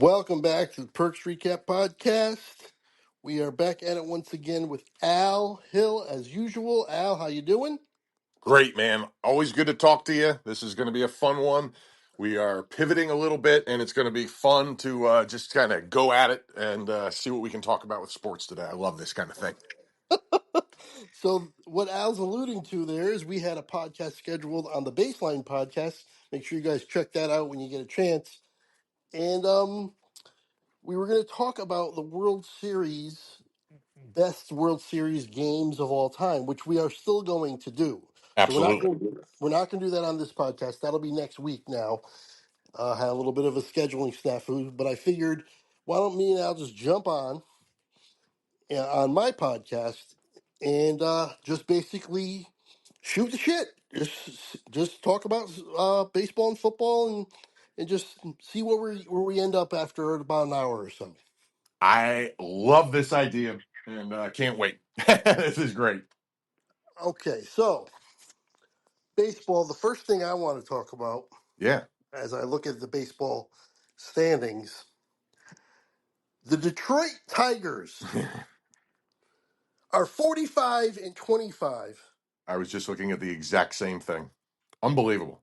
Welcome back to the Perks reCAP Podcast. We are back at it once again with Al Hill as usual. Al, how you doing? Great, man. Always good to talk to you. This is going to be a fun one. We are pivoting a little bit, and it's going to be fun to just kind of go at it and see what we can talk about with sports today. I love this kind of thing. So, what Al's alluding to there is we had a podcast scheduled on the Baseline podcast. Make sure you guys check that out when you get a chance. And we were going to talk about the World Series, best World Series games of all time, which we are still going to do. So Absolutely. we're not going to do that on this podcast. That'll be next week now. Had a little bit of a scheduling snafu, but I figured, why don't me and Al just jump on my podcast and just basically shoot the shit. Just talk about baseball and football and just see where we end up after about an hour or so. I love this idea and can't wait. This is great. Okay, so baseball. The first thing I want to talk about Yeah. as I look at the baseball standings, the Detroit Tigers are 45-25. I was just looking at the exact same thing. Unbelievable.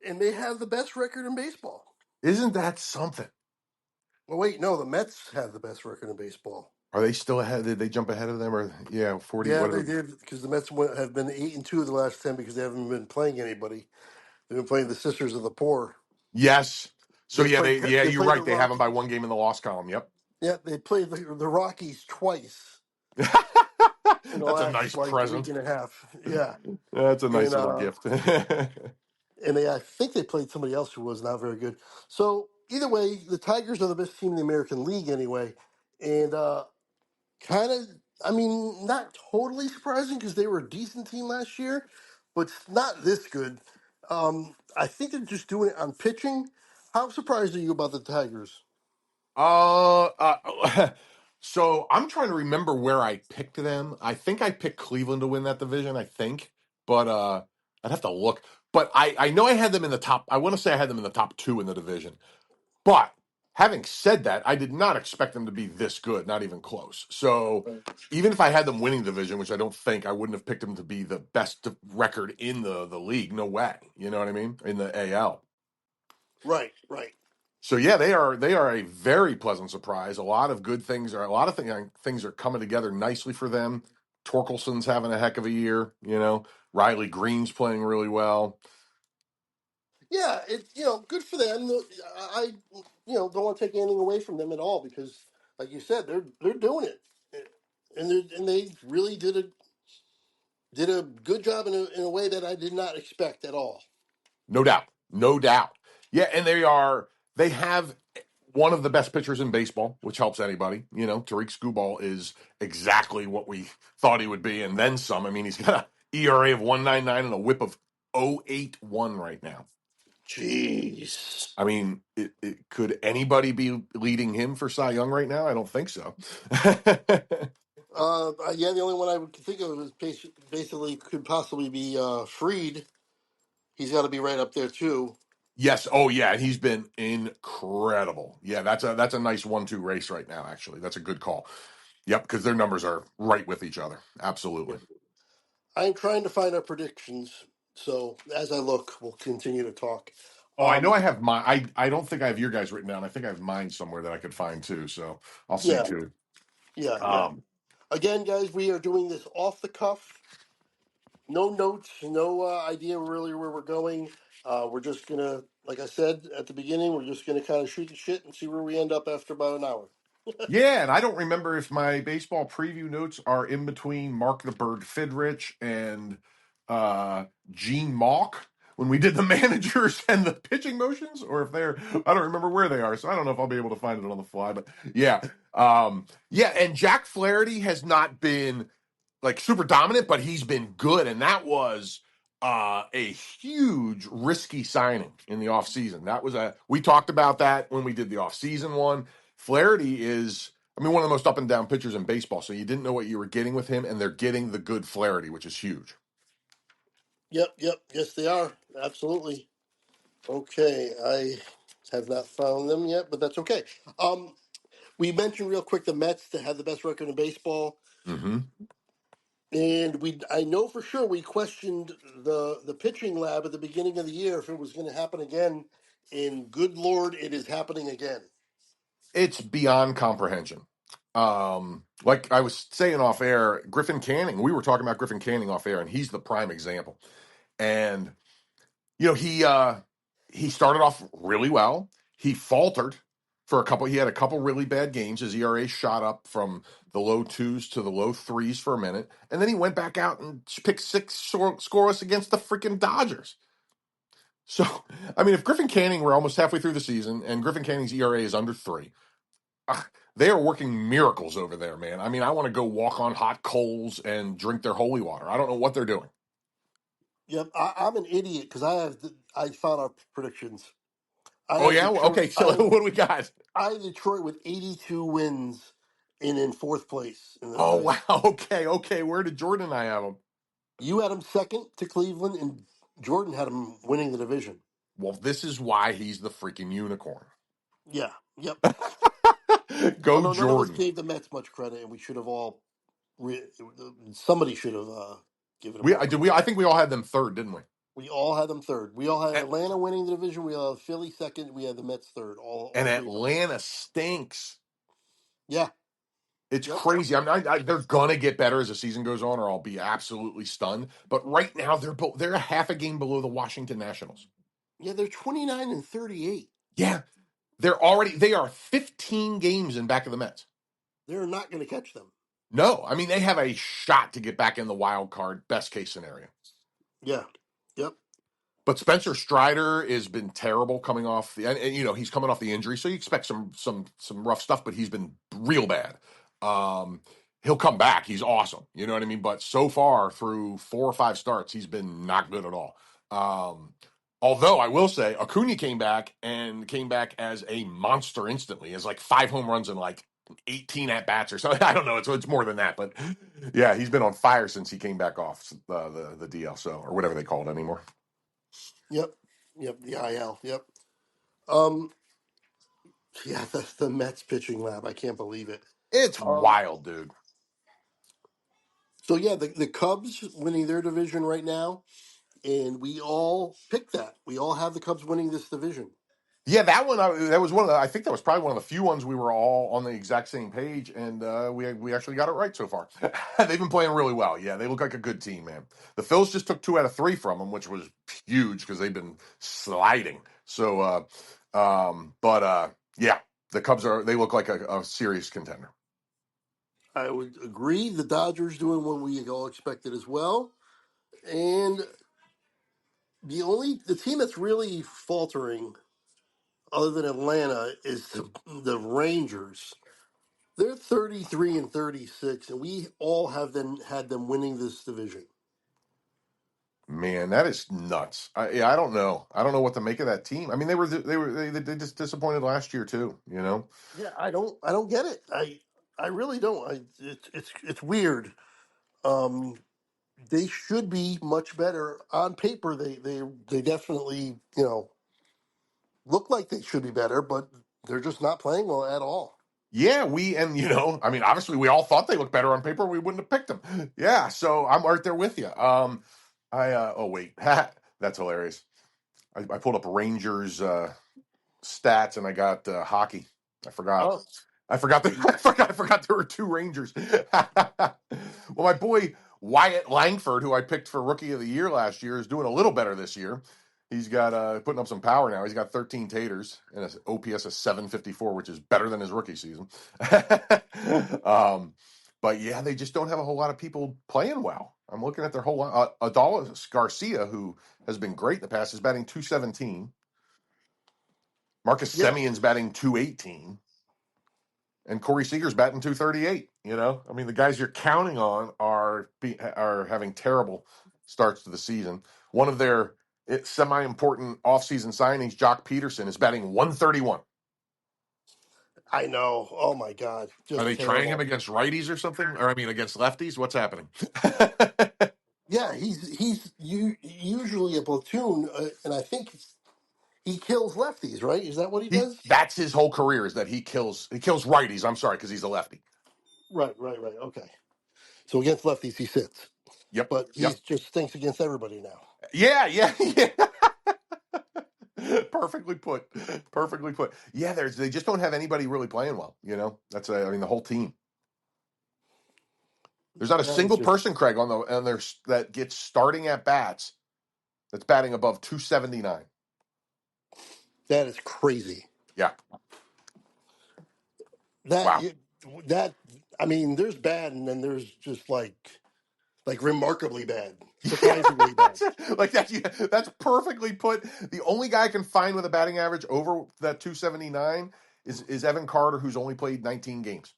And they have the best record in baseball. Isn't that something? Well, wait, no, the Mets have the best record in baseball. Are they still ahead? Did they jump ahead of them? Or, yeah, 40. Yeah, What they are the. did because the Mets have been 8-2 the last 10 because they haven't been playing anybody. They've been playing the Sisters of the Poor. Yes. So, They yeah, played. They you're played the right. They have them Rock. by one game in the loss column. Yep. Yeah, they played the Rockies twice in the That's a last nice like week present. and a half. Yeah, That's a nice and little gift. I think they played somebody else who was not very good. So either way, the Tigers are the best team in the American League anyway, and kind of, I mean, not totally surprising because they were a decent team last year, but not this good. I think they're just doing it on pitching. How surprised are you about the Tigers? uh, uh, so I'm trying to remember where I picked them. I think I picked Cleveland to win that division, I think. But I'd have to look. But I know I had them in the top. I want to say I had them in the top two in the division. But having said that, I did not expect them to be this good, not even close. So even if I had them winning the division, which I don't think, I wouldn't have picked them to be the best record in the league. No way. You know what I mean? In the AL. Right, right. So yeah, they are a very pleasant surprise. A lot of good things are a lot of things are coming together nicely for them. Torkelson's having a heck of a year. Riley Green's playing really well. Yeah, good for them. I don't want to take anything away from them at all because, like you said, they're doing it, and they really did a good job in a way that I did not expect at all. No doubt. No doubt. Yeah, and they have one of the best pitchers in baseball, which helps anybody. Tariq Skubal is exactly what we thought he would be, and then some. I mean, he's got a ERA of 1.99 and a whip of 0.81 right now. Jeez. I mean, could anybody be leading him for Cy Young right now? I don't think so. Yeah, the only one I would think of is basically could possibly be Freed. He's got to be right up there too. Yes. Oh, yeah. He's been incredible. Yeah, that's a nice 1-2 race right now. Actually, that's a good call. Yep, because their numbers are right with each other. Yeah. Absolutely. I'm trying to find our predictions, so as I look, we'll continue to talk. Oh, I know Um, I have my. I don't think I have your guys written down. I think I have mine somewhere that I could find too. So I'll see yeah, too. yeah. Um, Again, guys, we are doing this off the cuff. No notes, no idea really where we're going. We're just gonna, like I said at the beginning, we're just gonna kind of shoot the shit and see where we end up after about an hour. yeah, and I don't remember if my baseball preview notes are in between Mark the Bird Fidrich and Gene Mauch when we did the managers and the pitching motions, or if they're. I don't remember where they are, so I don't know if I'll be able to find it on the fly. But yeah, yeah, and Jack Flaherty has not been like super dominant, but he's been good, and that was a huge risky signing in the offseason. That was we talked about that when we did the offseason one. Flaherty is, I mean, one of the most up and down pitchers in baseball, so you didn't know what you were getting with him, and they're getting the good Flaherty, which is huge. Yep, yes, they are absolutely. Okay, I Have not found them yet, but that's okay. We mentioned real quick the Mets that have the best record in baseball, Mm-hmm. and I know for sure we questioned the pitching lab at the beginning of the year if it was going to happen again, and good Lord, it is happening again. It's beyond comprehension. Like I was saying off air, Griffin Canning, we were talking about Griffin Canning off air, and he's the prime example. And he started off really well. He faltered for a couple. He had a couple really bad games. His ERA shot up from the low twos to the low threes for a minute, and then he went back out and picked scoreless against the freaking Dodgers. So, I mean, if Griffin Canning, we're almost halfway through the season, and Griffin Canning's ERA is under three, they are working miracles over there, man. I mean, I want to go walk on hot coals and drink their holy water. I don't know what they're doing. Yep, I'm an idiot because I found our predictions. I Oh have yeah, Detroit. okay. So what do we got? I have Detroit with 82 wins and in fourth place in the Oh division. wow, okay. Where did Jordan and I have them? You had him second to Cleveland, and Jordan had him winning the division. Well, this is why he's the freaking unicorn. Yeah. Yep. Go Although none of us Jordan. gave the Mets much credit, and we should have all. Somebody should have given them We more I did credit. we I think we all had them third, didn't we? We all had them third. We all had And, Atlanta winning the division. We all had Philly second. We had the Mets third. All and three of us. Atlanta stinks. Yeah. It's Yep. crazy. They're gonna get better as the season goes on, or I'll be absolutely stunned. But right now, they're a half a game below the Washington Nationals. Yeah. They're 29 and 38. Yeah, they are 15 games in back of the Mets. They're not going to catch them. No, I mean they have a shot to get back in the wild card, best case scenario. Yeah. Yep. But Spencer Strider has been terrible coming off and he's coming off the injury, so you expect some rough stuff. But he's been real bad. He'll come back. He's awesome. You know what I mean. But so far through 4 or 5 starts, he's been not good at all. Um, Although I will say Acuna came back as a monster instantly, as like 5 home runs and like 18 at bats or something. I don't know. It's more than that, but yeah, he's been on fire since he came back off the DL, or whatever they call it anymore. Yep. Yep. The IL. Yep. Um. Yeah. The Mets pitching lab. I can't believe it. It's Um. wild, dude. So yeah, the Cubs winning their division right now, and we all picked that. We all have the Cubs winning this division. Yeah, that was one of the. I think that was probably one of the few ones we were all on the exact same page, and we actually got it right so far. They've been playing really well. Yeah, they look like a good team, man. The Phils just took 2 out of 3 from them, which was huge because they've been sliding. So, yeah, the Cubs they look like a serious contender. I would agree. The Dodgers doing what we all expected as well, and the team that's really faltering, other than Atlanta, is the Rangers. They're 33 and 36, and we all have had them winning this division. Man, that is nuts. I don't know. I don't know what to make of that team. I mean, they just disappointed last year too. You know. Yeah, I don't get it. I really don't. It's weird. Um, they should be much better on paper. They definitely look like they should be better, but they're just not playing well at all. Yeah, I mean, obviously, we all thought they looked better on paper. We wouldn't have picked them. Yeah, so I'm right there with you. Oh wait, that's hilarious. I pulled up Rangers stats and I got hockey. I forgot. Oh, I forgot there were 2 Rangers. Well, my boy Wyatt Langford, who I picked for Rookie of the Year last year, is doing a little better this year. He's got putting up some power now. He's got 13 taters and an OPS of 754, which is better than his rookie season. um, but yeah, they just don't have a whole lot of people playing well. I'm looking at their whole Adolis Garcia, who has been great in the past, is batting 217. Marcus yeah. Semion's batting 218. And Corey Seager's batting 238. I mean, the guys you're counting on are having terrible starts to the season. One of their semi-important offseason signings, Jock Peterson, is batting 131. I know. Oh my God, Are just they trying him terrible. against righties or something? Or I mean, against lefties? What's happening? Yeah, he's usually a platoon, and I think he kills lefties, right? Is that what he does? That's his whole career, is that he kills righties. I'm sorry, because he's a lefty. Right. Okay. So against lefties, he sits, Yep. but he Yep. just stinks against everybody now. Yeah. Yeah. Yeah. Perfectly put. Perfectly put. Yeah. They just don't have anybody really playing well. That's I mean the whole team. There's not a That is single just person, Craig, on there that gets starting at bats that's batting above 279. that is crazy. Yeah. That Wow. you- that I mean, there's bad, and then there's just like remarkably bad, surprisingly bad. Like that. Yeah, that's perfectly put. The only guy I can find with a batting average over that 279 is Evan Carter, who's only played 19 games,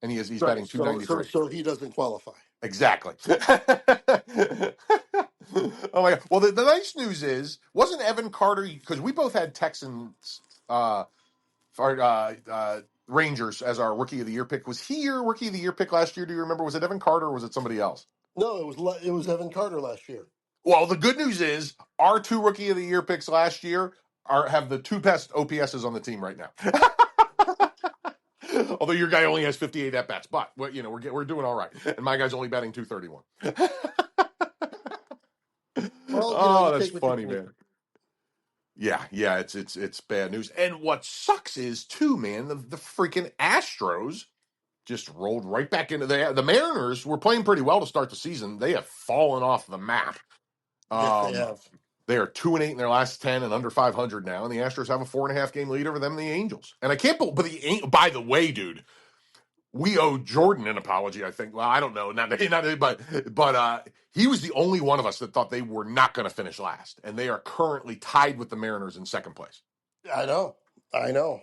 and he's Right. batting So 293. so he doesn't qualify. Exactly. Oh my god. Well, the nice news is, wasn't Evan Carter, because we both had Texans, Rangers as our rookie of the year pick. Was he your rookie of the year pick last year? Do you remember? Was it Evan Carter or was it somebody else? No, it was Evan Carter last year. Well, the good news is our two rookie of the year picks last year have the two best OPSs on the team right now. Although your guy only has 58 at bats, but we're doing all right, and my guy's only batting 231. Well, Oh, you that's take what you funny, can man. get. Yeah, it's bad news. And what sucks is too, man, the freaking Astros just rolled right back into the Mariners were playing pretty well to start the season. They have fallen off the map. Yes, they Um, have. they are 2-8 in their last 10 and under 500 now, and the Astros have a 4.5 game lead over them and the Angels. And I can't believe, by the way, dude, we owe Jordan an apology. I think. Well, I don't know, but he was the only one of us that thought they were not going to finish last, and they are currently tied with the Mariners in second place. I know. I know.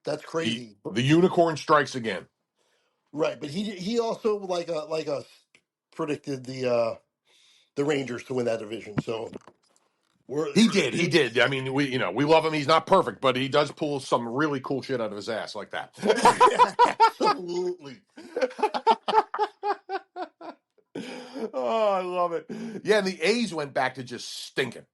That's The crazy. the unicorn strikes again. Right, but he also like us predicted the Rangers to win that division. So we're He did. He did. I mean, we love him. He's not perfect, but he does pull some really cool shit out of his ass like that. absolutely. Oh, I love it. Yeah, and the A's went back to just stinking.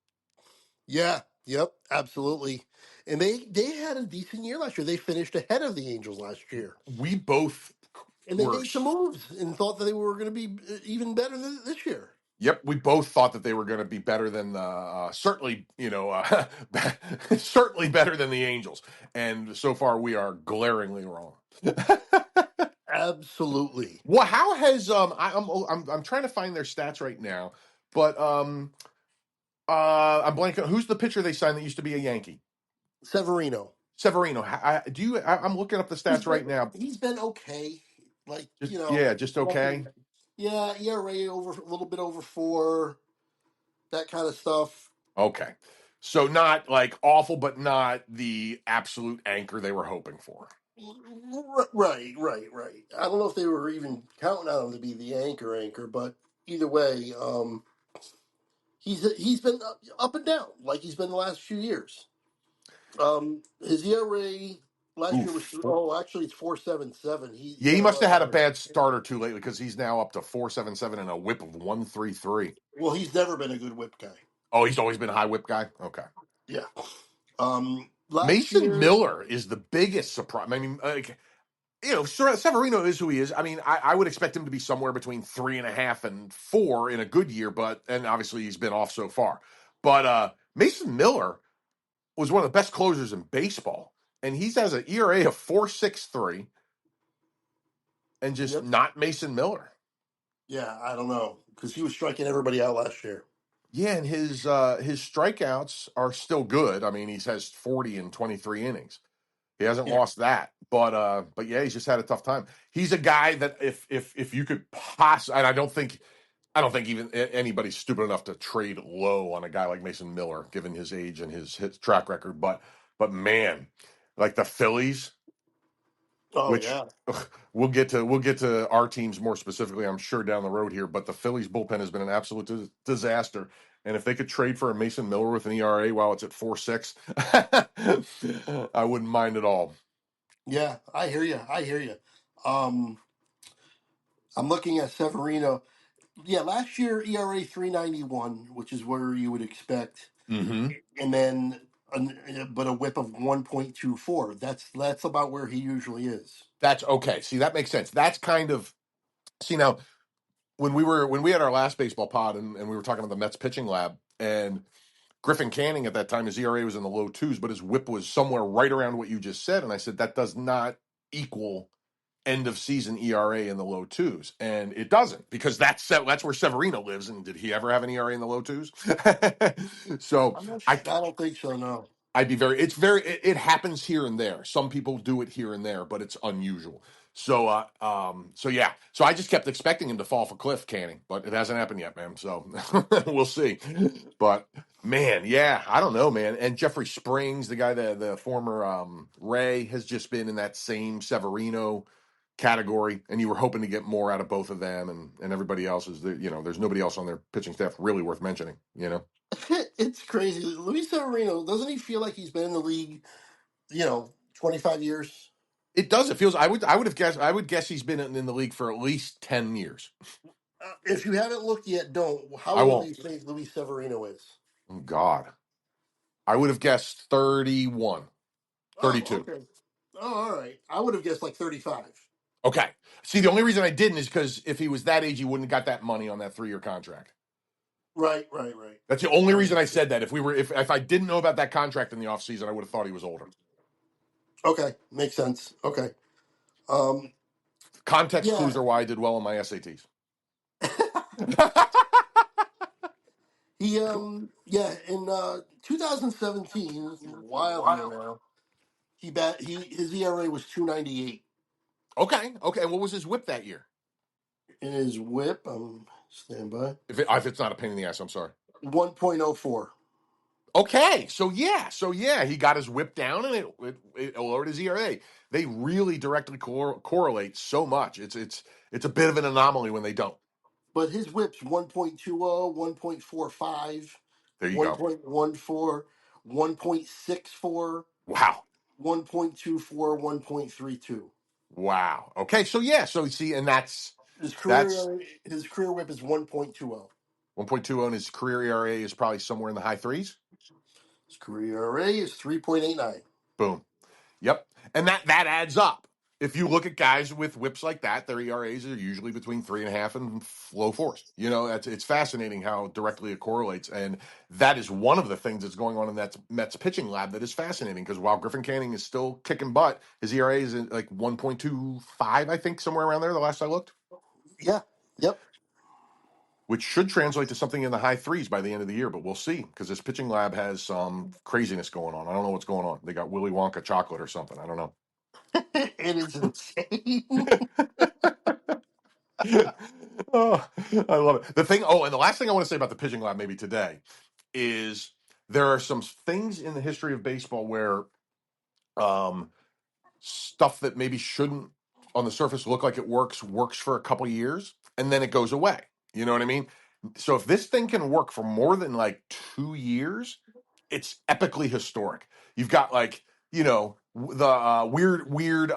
Yeah. Yep. Absolutely. And they had a decent year last year. They finished ahead of the Angels last year, We both and they were. made some moves and thought that they were going to be even better this year. Yep, we both thought that they were going to be better than the certainly, certainly better than the Angels, and so far we are glaringly wrong. Absolutely. Well, how has I'm trying to find their stats right now, but I'm blanking. Who's the pitcher they signed that used to be a Yankee? Severino. Severino. I'm looking up the stats right now. He's been okay. Like, Just okay. nothing. Yeah, ERA over a little bit over 4, that kind of stuff. Okay. So not like awful, but not the absolute anchor they were hoping for. Right. I don't know if they were even counting on him to be the anchor, but either way, he's been up and down like he's been the last few years. His ERA last year was Oof. actually it's 4.77. Yeah, he must have had a bad start or two lately because he's now up to 4.77 and a whip of 133. Well, he's never been a good whip guy. Oh, he's always been a high whip guy. Okay. Yeah. Last Mason year, Miller is the biggest surprise. I mean, Severino is who he is. I mean, I would expect him to be somewhere between 3.5 and 4 in a good year, and obviously he's been off so far. But Mason Miller was one of the best closers in baseball, and he has an ERA of 4.63, and just yep. not Mason Miller. Yeah, I don't know because he was striking everybody out last year. Yeah, and his strikeouts are still good. I mean, he has 40 in 23 innings. He hasn't Yeah. lost that, but yeah, he's just had a tough time. He's a guy that if you could possibly, and I don't think even anybody's stupid enough to trade low on a guy like Mason Miller, given his age and his track record. But man, like the Phillies, Oh which yeah. we'll get to our teams more specifically, I'm sure, down the road here. But the Phillies bullpen has been an absolute disaster. And if they could trade for a Mason Miller with an ERA while it's at 4.6, I wouldn't mind at all. Yeah, I hear you. Um, I'm looking at Severino. Yeah, last year ERA 3.91, which is where you would expect, Mm-hmm. and then but a whip of 1.24. That's about where he usually is. That's okay. See, that makes sense. That's kind of see now when we had our last baseball pod and we were talking about the Mets pitching lab and Griffin Canning at that time, his ERA was in the low twos, but his whip was somewhere right around what you just said. And I said that does not equal end of season ERA in the low twos, and it doesn't because that's where Severino lives. And did he ever have an ERA in the low twos? So I don't think so. No. I'd be very. It's very. It happens here and there. Some people do it here and there, but it's unusual. So, so yeah. So I just kept expecting him to fall for Cliff Canning, but it hasn't happened yet, man. So we'll see. But man, yeah, I don't know, man. And Jeffrey Springs, the guy, the former Ray, has just been in that same Severino category, and you were hoping to get more out of both of them, and everybody else is there. You know, there's nobody else on their pitching staff really worth mentioning. You know. It's crazy. Luis Severino, doesn't he feel like he's been in the league, 25 years? It does. It feels. I would have guessed. I would guess he's been in the league for at least 10 years. If you haven't looked yet, don't. How I old do won't. you think Luis Severino is? Oh, God, I would have guessed 31, Oh, 32. okay. Oh, all right. I would have guessed like 35. Okay. See, the only reason I didn't is because if he was that age, he wouldn't have got that money on that 3-year contract. Right, right, right. That's the only reason Um, I said that. If I didn't know about that contract in the offseason, I would have thought he was older. okay, makes sense. Okay. Um, Context clues yeah. are why I did well on my SATs. Yeah, in 2017, this is a while ago now. His ERA was 298. Okay. Okay. What was his whip that year? In his whip, stand by, If it's not a pain in the ass, I'm sorry. 1.04. Okay, so yeah, he got his whip down and it lowered his ERA. They really directly correlate so much. It's a bit of an anomaly when they don't. But his whip's 1.20, 1.45, There you go. 1.14, 1.64, Wow, 1.24, 1.32. wow. Okay, so yeah, so you see, and His that's career whip is 1.20. 1.20, and his career ERA is probably somewhere in the high threes. His career ERA is 3.89. Boom. Yep. And that adds up. If you look at guys with whips like that, their ERAs are usually between 3.5 and low fours. You know, it's fascinating how directly it correlates. And that is one of the things that's going on in that Mets pitching lab that is fascinating because while Griffin Canning is still kicking butt, his ERA is like 1.25, I think, somewhere around there, the last I looked, Yeah. Yep. which should translate to something in the high threes by the end of the year. But we'll see because this pitching lab has some craziness going on. I don't know what's going on. They got Willy Wonka chocolate or something. I don't know. It is insane. Oh, I love it. The thing, and the last thing I want to say about the pitching lab maybe today is there are some things in the history of baseball where stuff that maybe shouldn't on the surface look like it works for a couple years and then it goes away. You know what I mean? So if this thing can work for more than like 2 years, it's epically historic. You've got like, the weird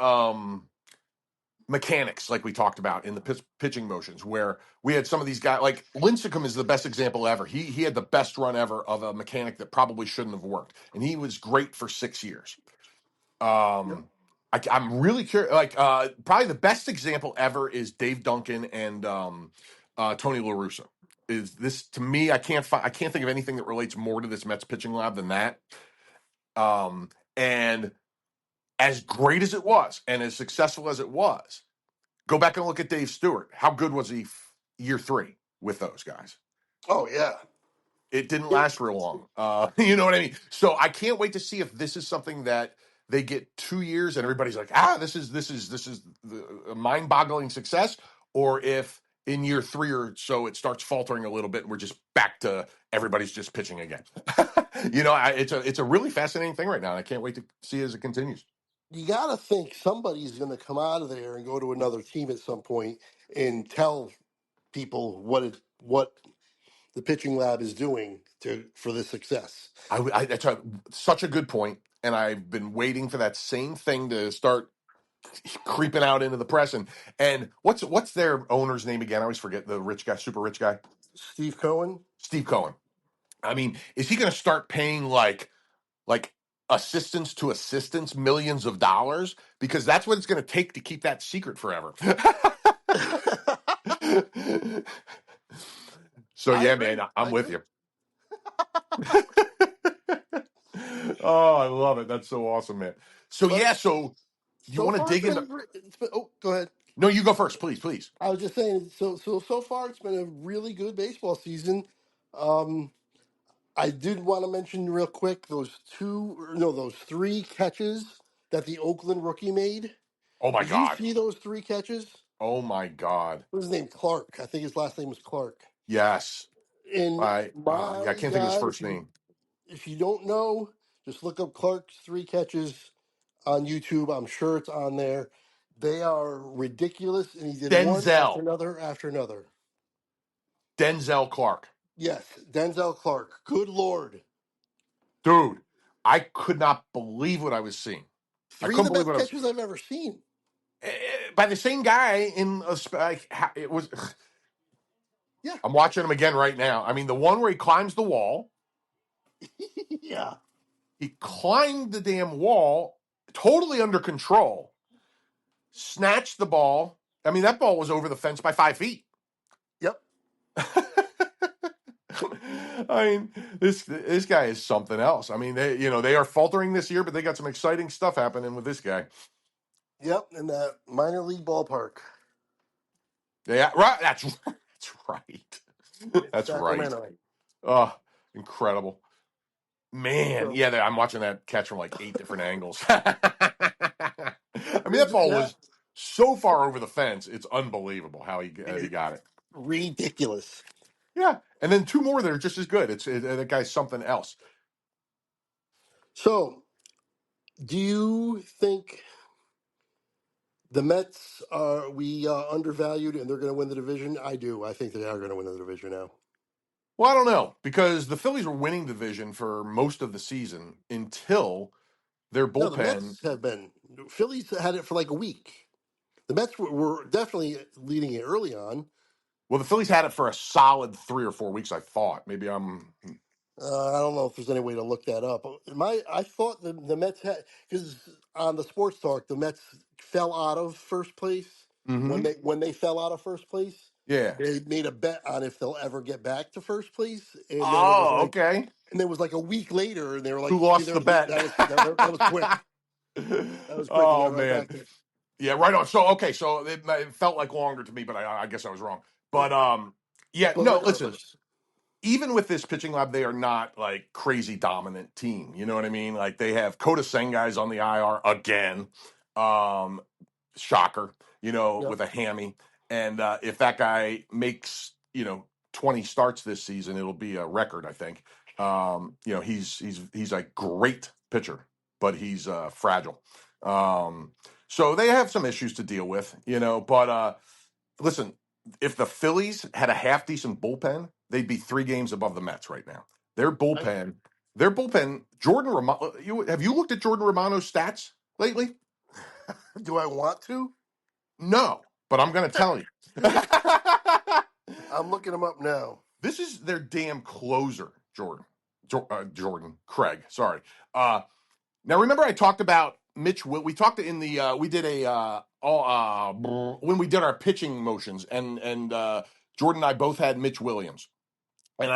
mechanics like we talked about in the pitching motions where we had some of these guys like Lincecum is the best example ever. He had the best run ever of a mechanic that probably shouldn't have worked, and he was great for 6 years. Yep. I'm really curious. Like probably the best example ever is Dave Duncan and Tony La Russa. Is this to me? I can't think of anything that relates more to this Mets pitching lab than that. And as great as it was, and as successful as it was, go back and look at Dave Stewart. How good was he year 3 with those guys? Oh, yeah. It didn't It, last real long. You know what I mean? So I can't wait to see if this is something that they get 2 years and everybody's like, this is a mind-boggling success, or if in year 3 or so it starts faltering a little bit and we're just back to everybody's just pitching again. It's a really fascinating thing right now, and I can't wait to see as it continues. you got to think somebody's going to come out of there and go to another team at some point and tell people what the pitching lab is doing for the success. That's such a good point, and I've been waiting for that same thing to start creeping out into the press. And what's their owner's name again? I always forget the rich guy, super rich guy, Steve Cohen. Steve Cohen. I mean, is he going to start paying like like assistants to assistants millions of dollars because that's what it's going to take to keep that secret forever. So I yeah, man, agree. I'm I with agree. you. Oh, I love it. That's so awesome, man. So But yeah, so you so want to far, dig into? it's been. Oh, go ahead. No, you go first, please, please. I was just saying. So far, it's been a really good baseball season. Um, I did want to mention real quick those three catches that the Oakland rookie made. Oh my Did you god. see those three catches? Oh my god. What was his name? Clark. I think his last name was Clark. Yes. And Yeah, I my can't think of his God, first name. if you don't know, just look up Clark's three catches on YouTube. I'm sure it's on there. They are ridiculous, and he did one after Denzel. another after another. Denzel Clark. Yes, Denzel Clark. Good Lord. Dude, I could not believe what I was seeing. I Three of couldn't the believe best what I was catches I've ever seen. by the same guy in it was Yeah. I'm watching him again right now. I mean, the one where he climbs the wall, Yeah. he climbed the damn wall totally under control, snatched the ball. I mean, that ball was over the fence by 5 feet. Yep. I mean, this guy is something else. I mean, they are faltering this year, but they got some exciting stuff happening with this guy. Yep. In that minor league ballpark Yeah, right. That's right. in That's right. Sacramento. Oh, incredible. Man, So, yeah, I'm watching that catch from like 8 different angles. I mean, that ball yeah, was so far over the fence. It's unbelievable how he it's got it. ridiculous. Yeah, and then two more that are just as good. That guy's something else. So, do you think the Mets are we undervalued and they're going to win the division? I do. I think they are going to win the division now. Well, I don't know because the Phillies were winning division for most of the season until their No, the bullpen. Mets have been. Phillies had it for like a week. The Mets were definitely leading it early on. Well, the Phillies had it for a solid 3 or 4 weeks. I thought maybe I'm. I don't know if there's any way to look that up. I thought the Mets had because on the sports talk the Mets fell out of first place Mm-hmm. when they fell out of first place. Yeah. They made a bet on if they'll ever get back to first place, and then it was Oh, like, okay. and then it was like a week later, and they were like, Who "See, lost the there's bet? that was quick. That was quick. They Oh got right man. back to." Yeah, right on. So okay, so it felt like longer to me, but I guess I was wrong. But yeah, But no. Listen, regardless, even with this pitching lab, they are not like crazy dominant team. You know what I mean? Like they have Kota Sengai on the IR again. Um, Shocker, yep, with a hammy. And if that guy makes 20 starts this season, it'll be a record, I think. He's a great pitcher, but he's fragile. So they have some issues to deal with, But listen, if the Phillies had a half decent bullpen, they'd be 3 games above the Mets right now. Their I, bullpen, their bullpen. Jordan Romano. Have you looked at Jordan Romano's stats lately? do I want to? No, but I'm going to tell you. I'm looking them up now. This is their damn closer, Jordan. Jordan Craig. Sorry. Now remember I talked about Mitch. We talked in the we did a when we did our pitching motions, and Jordan and I both had Mitch Williams. And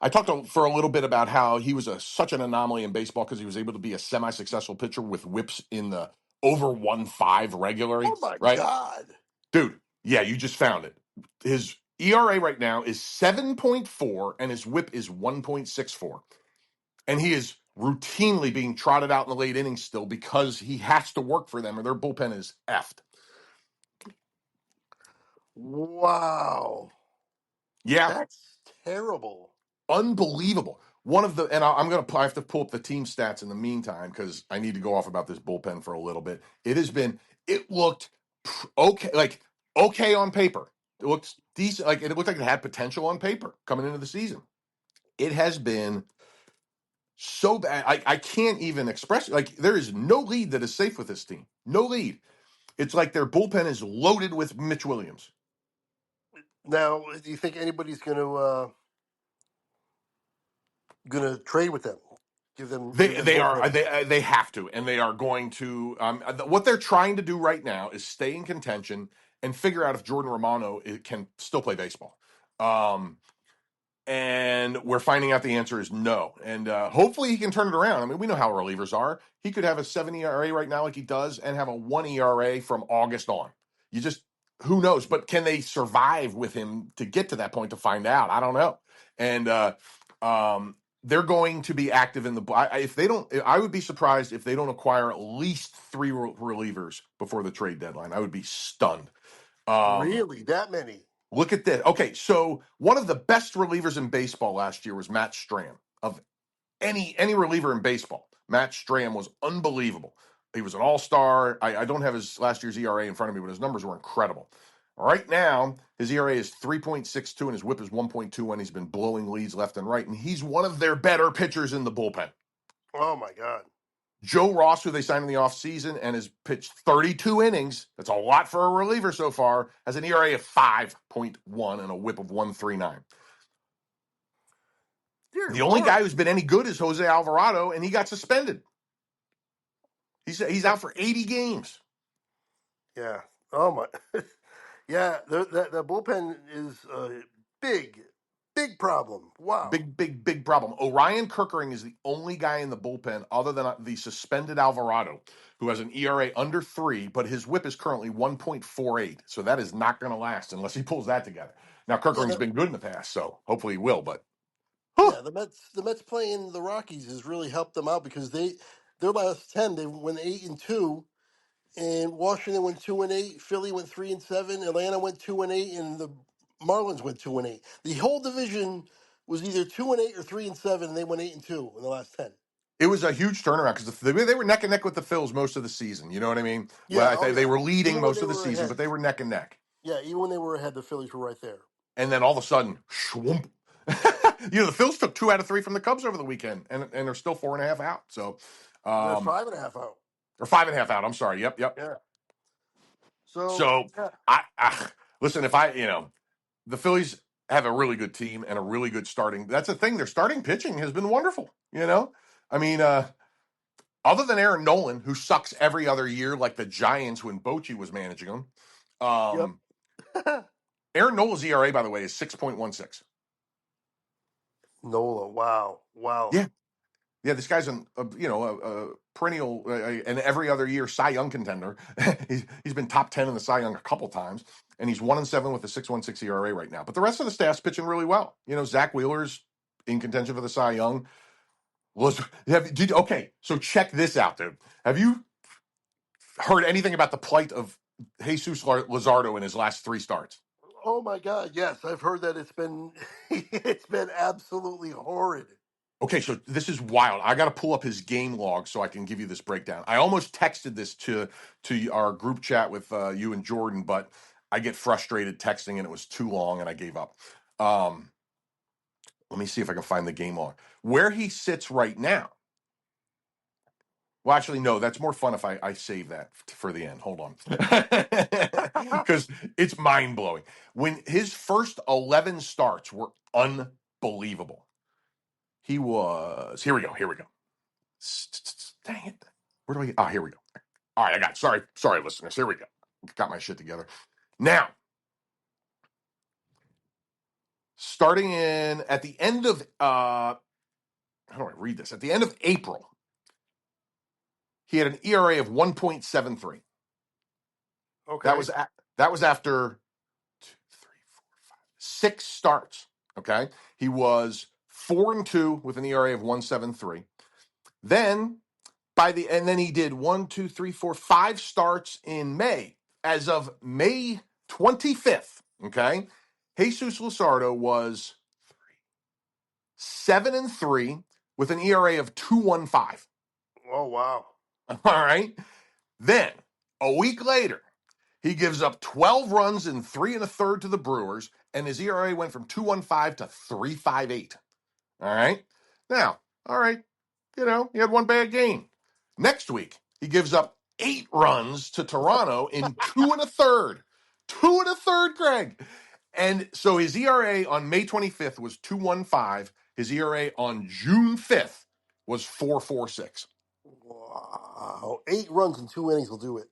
I talked for a little bit about how he was such an anomaly in baseball because he was able to be a semi-successful pitcher with whips in the over 1.5 regularly, Oh my right? God! Dude, yeah, you just found it. His ERA right now is 7.4 and his whip is 1.64. And he is routinely being trotted out in the late innings still because he has to work for them or their bullpen is effed. Wow, Yeah, that's terrible. unbelievable. One of the, and I have to pull up the team stats in the meantime because I need to go off about this bullpen for a little bit. It looked okay, like okay on paper. It looks decent. Like it looked like it had potential on paper coming into the season. It has been so bad. I can't even express it. Like there is no lead that is safe with this team. No lead. It's like their bullpen is loaded with Mitch Williams. Now, do you think anybody's gonna trade with them? give them They are bullpens. they have to, and they are going to. What they're trying to do right now is stay in contention and figure out if Jordan Romano can still play baseball. Um, and we're finding out the answer is no. And hopefully he can turn it around. I mean, we know how relievers are. He could have a 7 ERA right now, like he does, and have a 1 ERA from August on. You just who knows? But can they survive with him to get to that point to find out? I don't know. And they're going to be active in the. If they don't, I would be surprised if they don't acquire at least three relievers before the trade deadline. I would be stunned. Really, that many? Look at this. Okay, so one of the best relievers in baseball last year was Matt Strahm. Of any reliever in baseball, Matt Strahm was unbelievable. He was an all-star. I don't have his last year's ERA in front of me, but his numbers were incredible. Right now, his ERA is 3.62 and his whip is 1.21. He's been blowing leads left and right, and he's one of their better pitchers in the bullpen. Oh my God! Joe Ross, who they signed in the offseason and has pitched 32 innings, that's a lot for a reliever so far, has an ERA of 5.1 and a whip of 139. Dear The only Lord! guy who's been any good is Jose Alvarado, and he got suspended. He's out for 80 games. Yeah. Oh my. Yeah. The bullpen is a big problem. Wow. Big problem. Orion Kirkering is the only guy in the bullpen other than the suspended Alvarado who has an ERA under 3, but his whip is currently 1.48. So that is not going to last unless he pulls that together. Now, Yeah. Kirkering's been good in the past, so hopefully he will, but Yeah. huh, The Mets playing the Rockies has really helped them out because their last 10 they went 8-2, and Washington went 2-8, Philly went 3-7, Atlanta went 2-8, and the Marlins went 2-8. The whole division was either 2-8 or 3-7, and they went 8-2 in the last 10. it was a huge turnaround because they were neck and neck with the Phils most of the season. You know what I mean? Well, Yeah. Oh they yeah. were leading Even when most they of the were season, but ahead. they were neck and neck. Yeah. Even when they were ahead, the Phillies were right there. And then all of a sudden, shwoomp. The Phils took 2 out of 3 from the Cubs over the weekend, and they're still 4.5 out. So, They're um, 5.5 out. or 5.5 out. I'm sorry. Yep. Yeah. So So, yeah. I listen. If the Phillies have a really good team and a really good starting. That's the thing. Their starting pitching has been wonderful. I mean, other than Aaron Nolan, who sucks every other year, like the Giants when Bochy was managing them. Yep. Aaron Nola's ERA, by the way, is 6.16. Nola. Wow. Wow. Yeah, yeah. This guy's a perennial and every other year Cy Young contender. He's been top 10 in the Cy Young a couple times, and he's 1-7 with a 6.16 ERA right now. But the rest of the staff's pitching really well. Zach Wheeler's in contention for the Cy Young. Okay, so check this out, dude. Have you heard anything about the plight of Jesus Luzardo in his last 3 starts? Oh my God. Yes, I've heard that it's been it's been absolutely horrid. Okay, so this is wild. I got to pull up his game log so I can give you this breakdown. I almost texted this to our group chat with you and Jordan, but I get frustrated texting and it was too long and I gave up. Um, Let me see if I can find the game log. Where he sits right now. Well, actually, no, that's more fun if I save that for the end. Hold on. Because it's mind blowing. When his first 11 starts were unbelievable, he was. Here we go. Dang it. Where do we? Ah, here we go. All right, I got it. Sorry, listeners. Here we go. Got my shit together. Now, starting in at the end of how do I read this? At the end of April, he had an ERA of 1.73. That Okay. was that was after 2, 3, 4, 5, 6 starts. Okay. He was 4-2 with an ERA of 1.73. Then and then he did 1, 2, 3, 4, 5 starts in May. As of May 25th, okay, Jesus Luzardo was 7-3 with an ERA of 2.15. Oh wow. All right. Then a week later, he gives up 12 runs in 3 1/3 to the Brewers, and his ERA went from 2.15 to 3.58. All right. Now, all right, he had one bad game. Next week, he gives up 8 runs to Toronto in 2 1/3. 2 1/3, Greg. And so his ERA on May 25th was 2.15. His ERA on June 5th was 4.46. Wow. 8 runs in 2 innings will do it.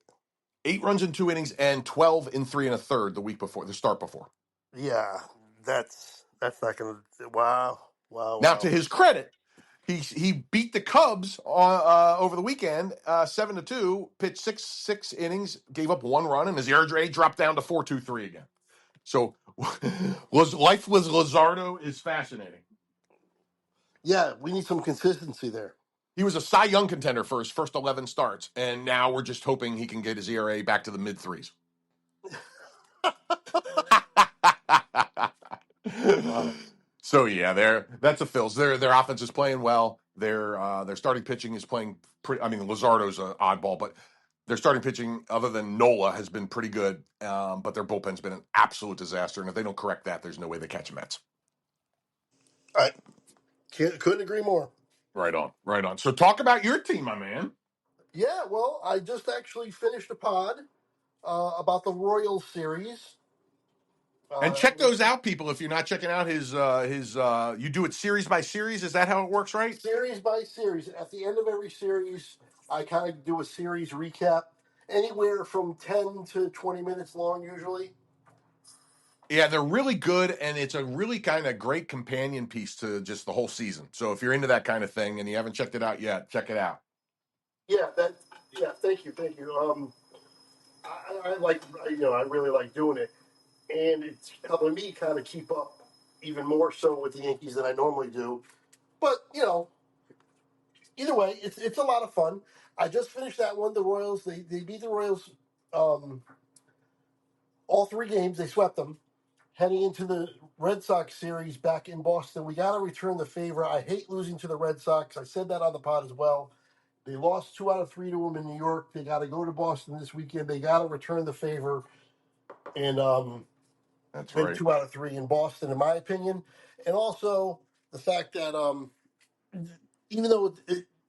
8 runs in 2 innings and 12 in 3 1/3 the week before, the start before. Yeah, that's not going to. Wow. Wow. Now, to Wow. his credit, he beat the Cubs over the weekend 7-2, pitched six innings, gave up 1 run, and his ERA dropped down to 4.23 again. So, life with Luzardo is fascinating. Yeah, we need some consistency there. He was a Cy Young contender for his first 11 starts, and now we're just hoping he can get his ERA back to the mid threes. Wow. So yeah, that's a Phils. Their offense is playing well. Their starting pitching is playing pretty. I mean, Luzardo's an oddball, but their starting pitching, other than Nola, has been pretty good. But their bullpen's been an absolute disaster, and if they don't correct that, there's no way they catch Mets. I couldn't agree more. Right on, right on. So talk about your team, my man, Yeah, well, I just actually finished a pod about the Royals series. and Uh, check those out, people. If you're not checking out his you do it series by series. Is that how it works, right? Series by series. At the end of every series, I kind of do a series recap, anywhere from 10 to 20 minutes long, usually. Yeah, they're really good, and it's a really kind of great companion piece to just the whole season. So if you're into that kind of thing and you haven't checked it out yet, check it out. Yeah, thank you, thank you. I like, I really like doing it, and it's helping me kind of keep up even more so with the Yankees than I normally do. But either way, it's a lot of fun. I just finished that one. The Royals, they beat the Royals, um, all 3 games. They swept them. Heading into the Red Sox series back in Boston, we got to return the favor. I hate losing to the Red Sox. I said that on the pod as well. They lost 2 out of 3 to them in New York. They got to go to Boston this weekend. They got to return the favor and That's win right. 2 out of 3 in Boston, in my opinion. And also the fact that even though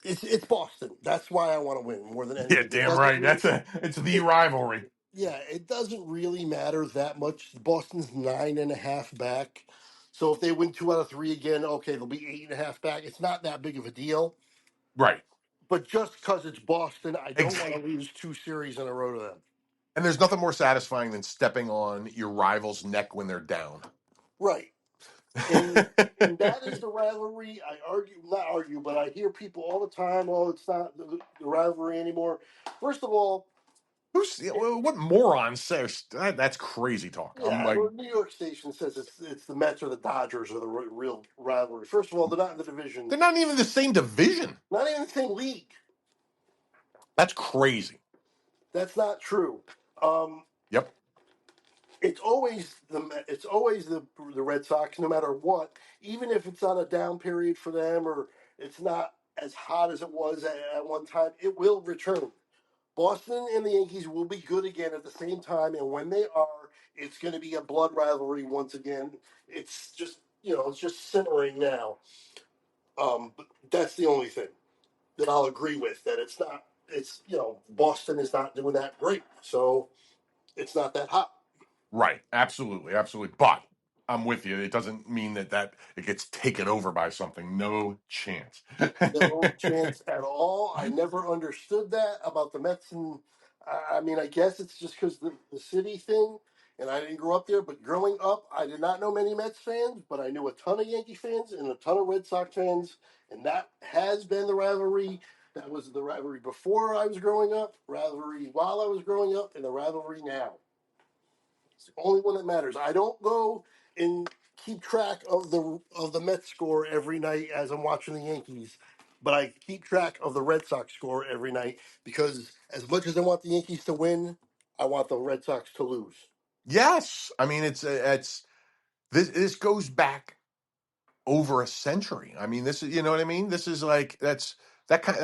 it's Boston, that's why I want to win more than Yeah, anything. It damn doesn't right. really. It's the It, rivalry. Yeah, it doesn't really matter that much. Boston's 9.5 back. So if they win 2 out of 3 again, okay, they'll be 8.5 back. It's not that big of a deal. Right. But just because it's Boston, I don't want to Exactly. lose 2 series in a row to them. And there's nothing more satisfying than stepping on your rival's neck when they're down. Right. And that is the rivalry. I argue, not argue, but I hear people all the time, oh, it's not the rivalry anymore. First of all, What moron says that's crazy talk? I'm yeah, like, the New York station says it's the Mets or the Dodgers are the real rivalry. First of all, they're not in the division, they're not even in the same division. not even in the same league. That's crazy. That's not true. Um, Yep. it's always the Red Sox, no matter what. Even if it's on a down period for them or it's not as hot as it was at one time, it will return. Boston and the Yankees will be good again at the same time, and when they are, it's going to be a blood rivalry once again. It's just it's just simmering now. But that's the only thing that I'll agree with. That it's not. It's Boston is not doing that great, so it's not that hot. Right. Absolutely. Absolutely. But I'm with you. It doesn't mean that it gets taken over by something. No chance. No chance at all. I never understood that about the Mets, and I mean, I guess it's just because the city thing, and I didn't grow up there. But growing up, I did not know many Mets fans, but I knew a ton of Yankee fans and a ton of Red Sox fans, and that has been the rivalry. That was the rivalry before I was growing up, rivalry while I was growing up, and the rivalry now. It's the only one that matters. I don't go and keep track of the Mets score every night as I'm watching the Yankees, but I keep track of the Red Sox score every night because as much as I want the Yankees to win, I want the Red Sox to lose. Yes. I mean, it's this goes back over a century. I mean, this is, you know what I mean? This is like, that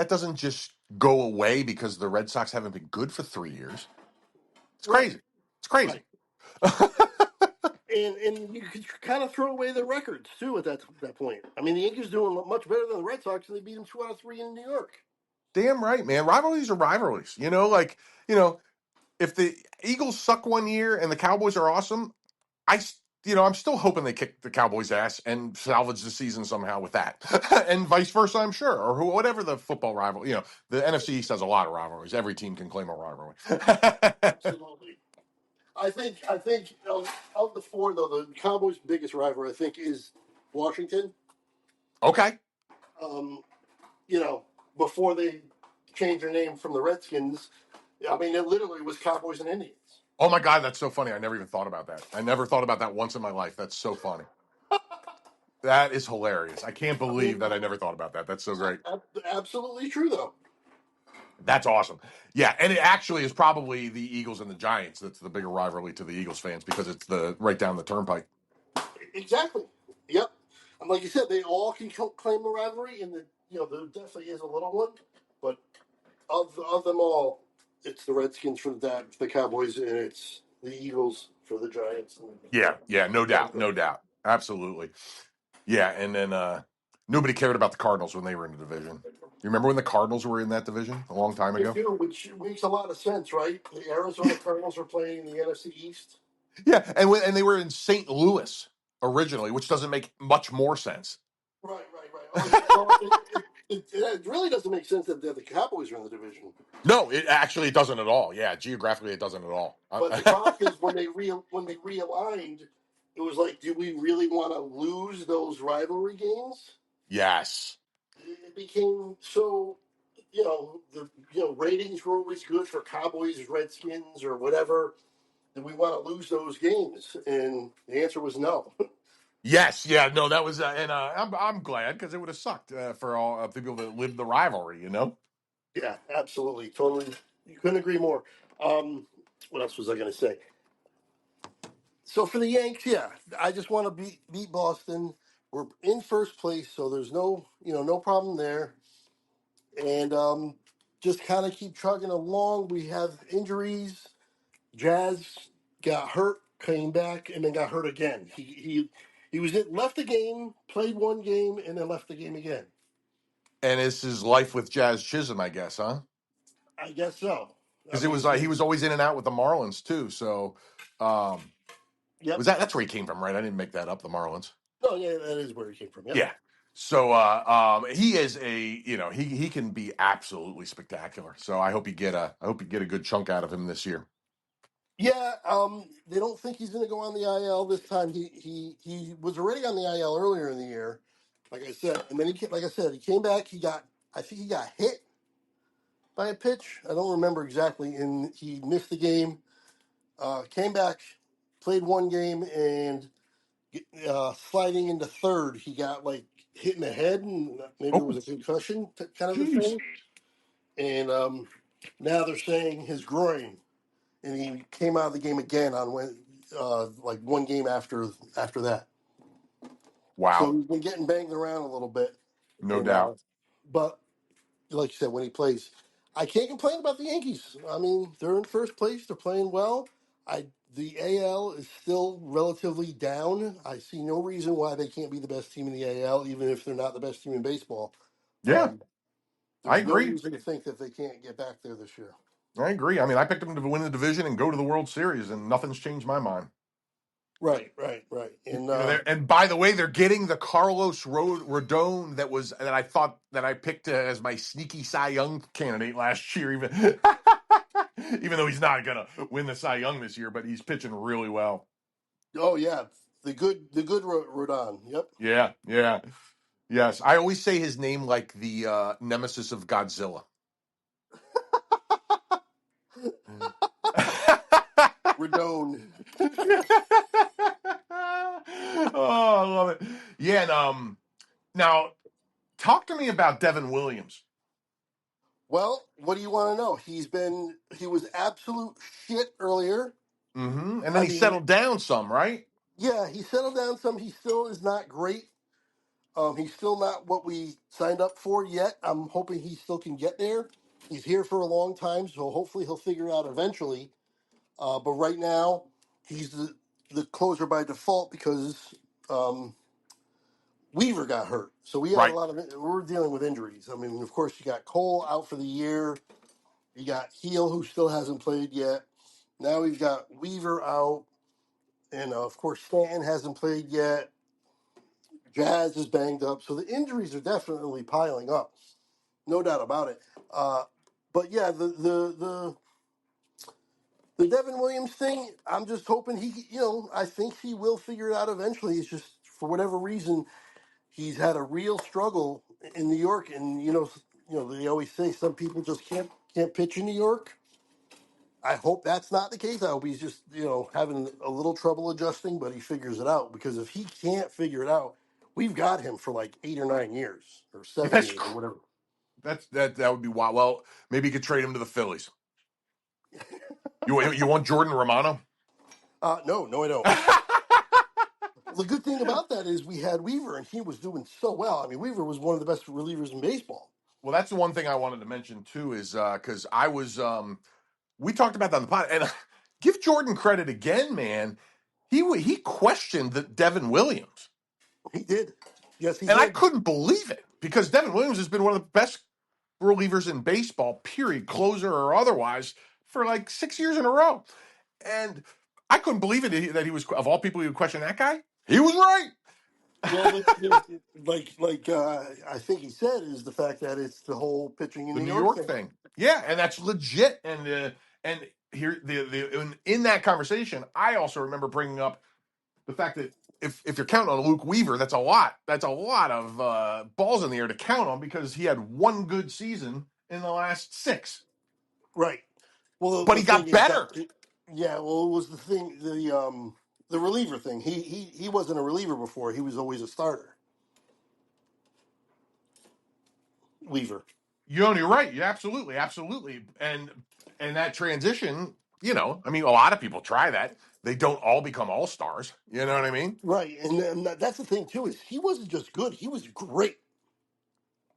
doesn't just go away because the Red Sox haven't been good for 3 years. It's Right, crazy. It's crazy. right. And you could kind of throw away the records too at that point. I mean, the Yankees doing much better than the Red Sox, and they beat them 2 out of 3 in New York. Damn right, man. Rivalries are rivalries. You know, if the Eagles suck one year and the Cowboys are awesome, I'm still hoping they kick the Cowboys' ass and salvage the season somehow with that, and vice versa. I'm sure, or whatever the football rival. The NFC East has a lot of rivalries. Every team can claim a rivalry. Absolutely. I think of the four though, the Cowboys' biggest rival I think is Washington. Okay. Um, you know, before they changed their name from the Redskins, I mean, it literally was Cowboys and Indians. Oh my God, that's so funny. I never even thought about that. I never thought about that once in my life. That's so funny. That is hilarious. I can't I believe mean, that I never thought about that. That's so great. absolutely true though. That's awesome. Yeah, and it actually is probably the Eagles and the Giants that's the bigger rivalry to the Eagles fans because it's the right down the turnpike. Exactly. Yep. And like you said, they all can claim the rivalry, and there definitely is a little one, but of them all, it's the Redskins for the Cowboys, and it's the Eagles for the Giants. Yeah, yeah, no doubt, no doubt. Absolutely. Yeah, and then nobody cared about the Cardinals when they were in the division. You remember when the Cardinals were in that division a long time I ago? do, which makes a lot of sense, right? The Arizona Cardinals are playing in the NFC East. Yeah, and they were in St. Louis originally, which doesn't make much more sense. Right. Oh, yeah. Well, it really doesn't make sense that the Cowboys are in the division. No, it doesn't at all. Yeah, geographically it doesn't at all. But the problem is when they realigned, it was like, do we really want to lose those rivalry games? Yes. It became so, ratings were always good for Cowboys, Redskins, or whatever. Do we want to lose those games? And the answer was no. Yes, yeah, no, that was, and I'm glad because it would have sucked for all the people that lived the rivalry. Yeah, absolutely, totally. You couldn't agree more. What else was I going to say? So for the Yanks, yeah, I just want to beat Boston. We're in first place, so there's no problem there, and just kind of keep chugging along. We have injuries. Jazz got hurt, came back, and then got hurt again. He left the game, played one game, and then left the game again. And it's his life with Jazz Chisholm, I guess, huh? I guess so. I Because it mean, was he was always in and out with the Marlins too. So, yep. was that's where he came from, right? I didn't make that up. The Marlins. Oh yeah, that is where he came from. Yep. Yeah. So, he is he can be absolutely spectacular. So I hope you get a good chunk out of him this year. Yeah, they don't think he's going to go on the IL this time. He was already on the IL earlier in the year, like I said, and then like I said, he came back. I think he got hit by a pitch. I don't remember exactly, and he missed the game. Came back, played one game, and sliding into third, he got like hit in the head, and maybe it was Oh, a concussion kind of a jeez. thing. And now they're saying his groin, and he came out of the game again on like one game after that. So Wow. he's been getting banged around a little bit, No and doubt. but like you said, when he plays, I can't complain about the Yankees. I mean, they're in first place, they're playing well. The AL is still relatively down. I see no reason why they can't be the best team in the AL, even if they're not the best team in baseball. Yeah, Um, I there's no agree. reason to think that they can't get back there this year. I agree. I mean, I picked them to win the division and go to the World Series, and nothing's changed my mind. Right. And And by the way, they're getting the Carlos Rodon that I thought that I picked as my sneaky Cy Young candidate last year, even even though he's not gonna win the Cy Young this year, but he's pitching really well. oh yeah, the good Rodon. Yep. Yeah, yeah, yes. I always say his name like the nemesis of Godzilla. Rodon. Oh, I love it. Yeah, and now talk to me about Devin Williams. Well, what do you want to know? He was absolute shit earlier. And then I he mean, settled down some, right? yeah, he settled down some. He still is not great. He's still not what we signed up for yet. I'm hoping he still can get there. He's here for a long time, so hopefully he'll figure it out eventually. But right now, he's the closer by default because Weaver got hurt. So we had a Right. lot of we're dealing with injuries. I mean, of course, you got Cole out for the year. You got Heel, who still hasn't played yet. Now we've got Weaver out. And of course, Stanton hasn't played yet. Jazz is banged up. So the injuries are definitely piling up. No doubt about it. But yeah, the Devin Williams thing, I'm just hoping I think he will figure it out eventually. It's just, for whatever reason, he's had a real struggle in New York. And, they always say some people just can't pitch in New York. I hope that's not the case. I hope he's just, having a little trouble adjusting, but he figures it out. Because if he can't figure it out, we've got him for like 8 or 9 years or Yeah, 7 years or whatever. that would be wild. Well, maybe you could trade him to the Phillies. You want Jordan Romano? No, I don't. The good thing about that is we had Weaver, and he was doing so well. I mean, Weaver was one of the best relievers in baseball. Well, that's the one thing I wanted to mention too, is because I was we talked about that on the pod, and give Jordan credit again, man. He questioned the Devin Williams, He did. Yes, he and I did. couldn't believe it because Devin Williams has been one of the best relievers in baseball, period, closer or otherwise, for like 6 years in a row. And I couldn't believe it that he was, of all people, he would question that guy. He was right. Well, I think he said, is the fact that it's the whole pitching in The New New York York thing. thing, yeah, and that's legit. And here in that conversation, I also remember bringing up the fact that if you're counting on Luke Weaver, that's a lot. That's a lot of balls in the air to count on because he had one good season in the last six, Right. Well, but the he thing got is that, better. yeah. Well, it was the reliever thing. He wasn't a reliever before. He was always a starter. Weaver. You're right. Yeah, absolutely, absolutely. And that transition, I mean, a lot of people try that. They don't all become all stars. You know what I mean? Right, and that's the thing too, is he wasn't just good; he was great.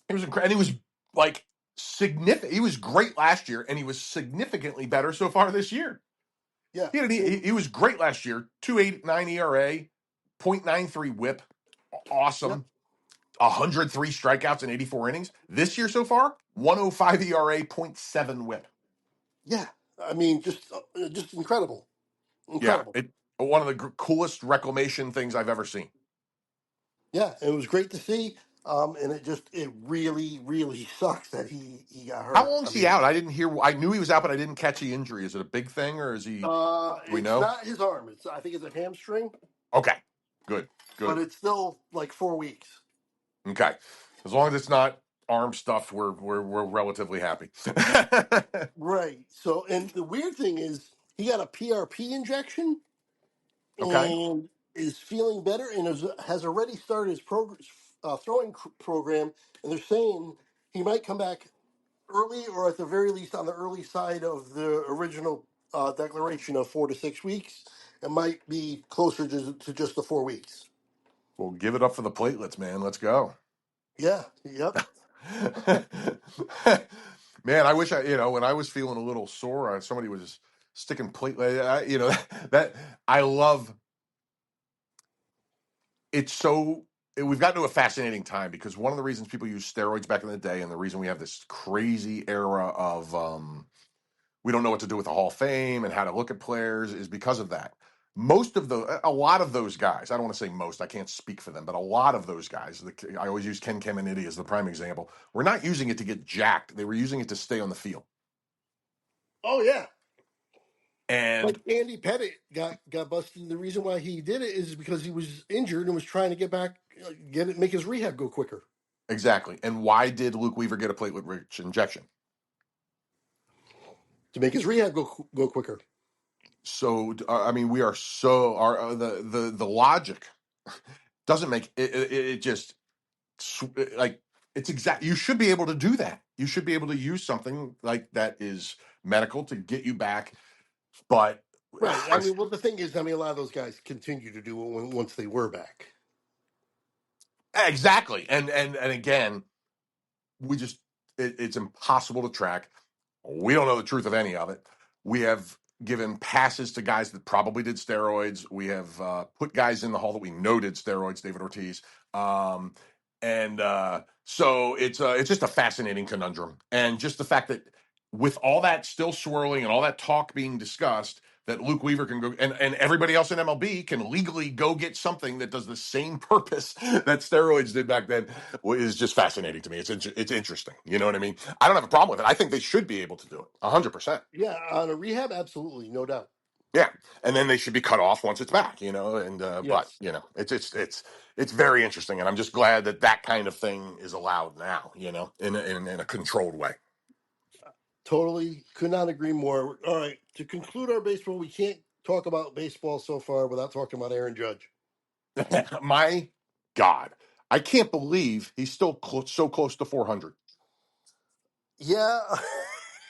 He was incredible, and he was like significant. He was great last year, and he was significantly better so far this year. Yeah. He was great last year. 2.89 ERA, .93 WHIP, Yep. awesome. 103 strikeouts in 84 innings. This year so far, 105 ERA, .7 WHIP. Yeah. I mean, just incredible, Yeah, incredible. it one of the coolest reclamation things I've ever seen. Yeah, it was great to see. And it really, really sucks that he got How hurt. I long's he mean, out? I didn't hear. I knew he was out, but I didn't catch the injury. Is it a big thing, or is he? Do we it's know? not his arm. I think it's a hamstring, Okay, good, but good. it's still like 4 weeks. Okay, as long as it's not arm stuff, we're relatively happy. Right. So, and the weird thing is, he got a PRP injection Okay. and is feeling better and has already started his throwing program. And they're saying he might come back early, or at the very least on the early side of the original declaration of 4 to 6 weeks. It might be closer to just the 4 weeks. Well, give it up for the platelets, man. Let's go. Yeah. Yep. Man, I wish when I was feeling a little sore, somebody was sticking platelet. That I love. It's so we've gotten to a fascinating time because one of the reasons people use steroids back in the day, and the reason we have this crazy era of we don't know what to do with the Hall of Fame and how to look at players, is because of that. A lot of those guys, I don't want to say most, I can't speak for them, but a lot of those guys, I always use Ken Caminiti as the prime example, were not using it to get jacked. They were using it to stay on the field. Oh yeah. And Like Andy Pettit got busted. The reason why he did it is because he was injured and was trying to get back, make his rehab go quicker exactly. And why did Luke Weaver get a platelet rich injection? to make his rehab go quicker. So I mean, we are so our the logic doesn't make it just like it's exact. You should be able to do that. You should be able to use something like that is medical to get you back. But Right. I mean, well, the thing is, I mean, a lot of those guys continue to do it once they were back. exactly, and again, we just it's impossible to track. We don't know the truth of any of it. We have given passes to guys that probably did steroids. We have put guys in the hall that we know did steroids, David Ortiz. And so it's just a fascinating conundrum. And just the fact that with all that still swirling and all that talk being discussed, that Luke Weaver can go and everybody else in MLB can legally go get something that does the same purpose that steroids did back then is just fascinating to me. It's interesting. You know what I mean? I don't have a problem with it. I think they should be able to do it 100%. Yeah, on a rehab, absolutely, no doubt. Yeah, and then they should be cut off once it's back. And but Yes, it's very interesting, and I'm just glad that that kind of thing is allowed now. In a controlled way. totally. Could not agree more. All right, to conclude our baseball, we can't talk about baseball so far without talking about Aaron Judge. My God, I can't believe he's still so close to 400. Yeah,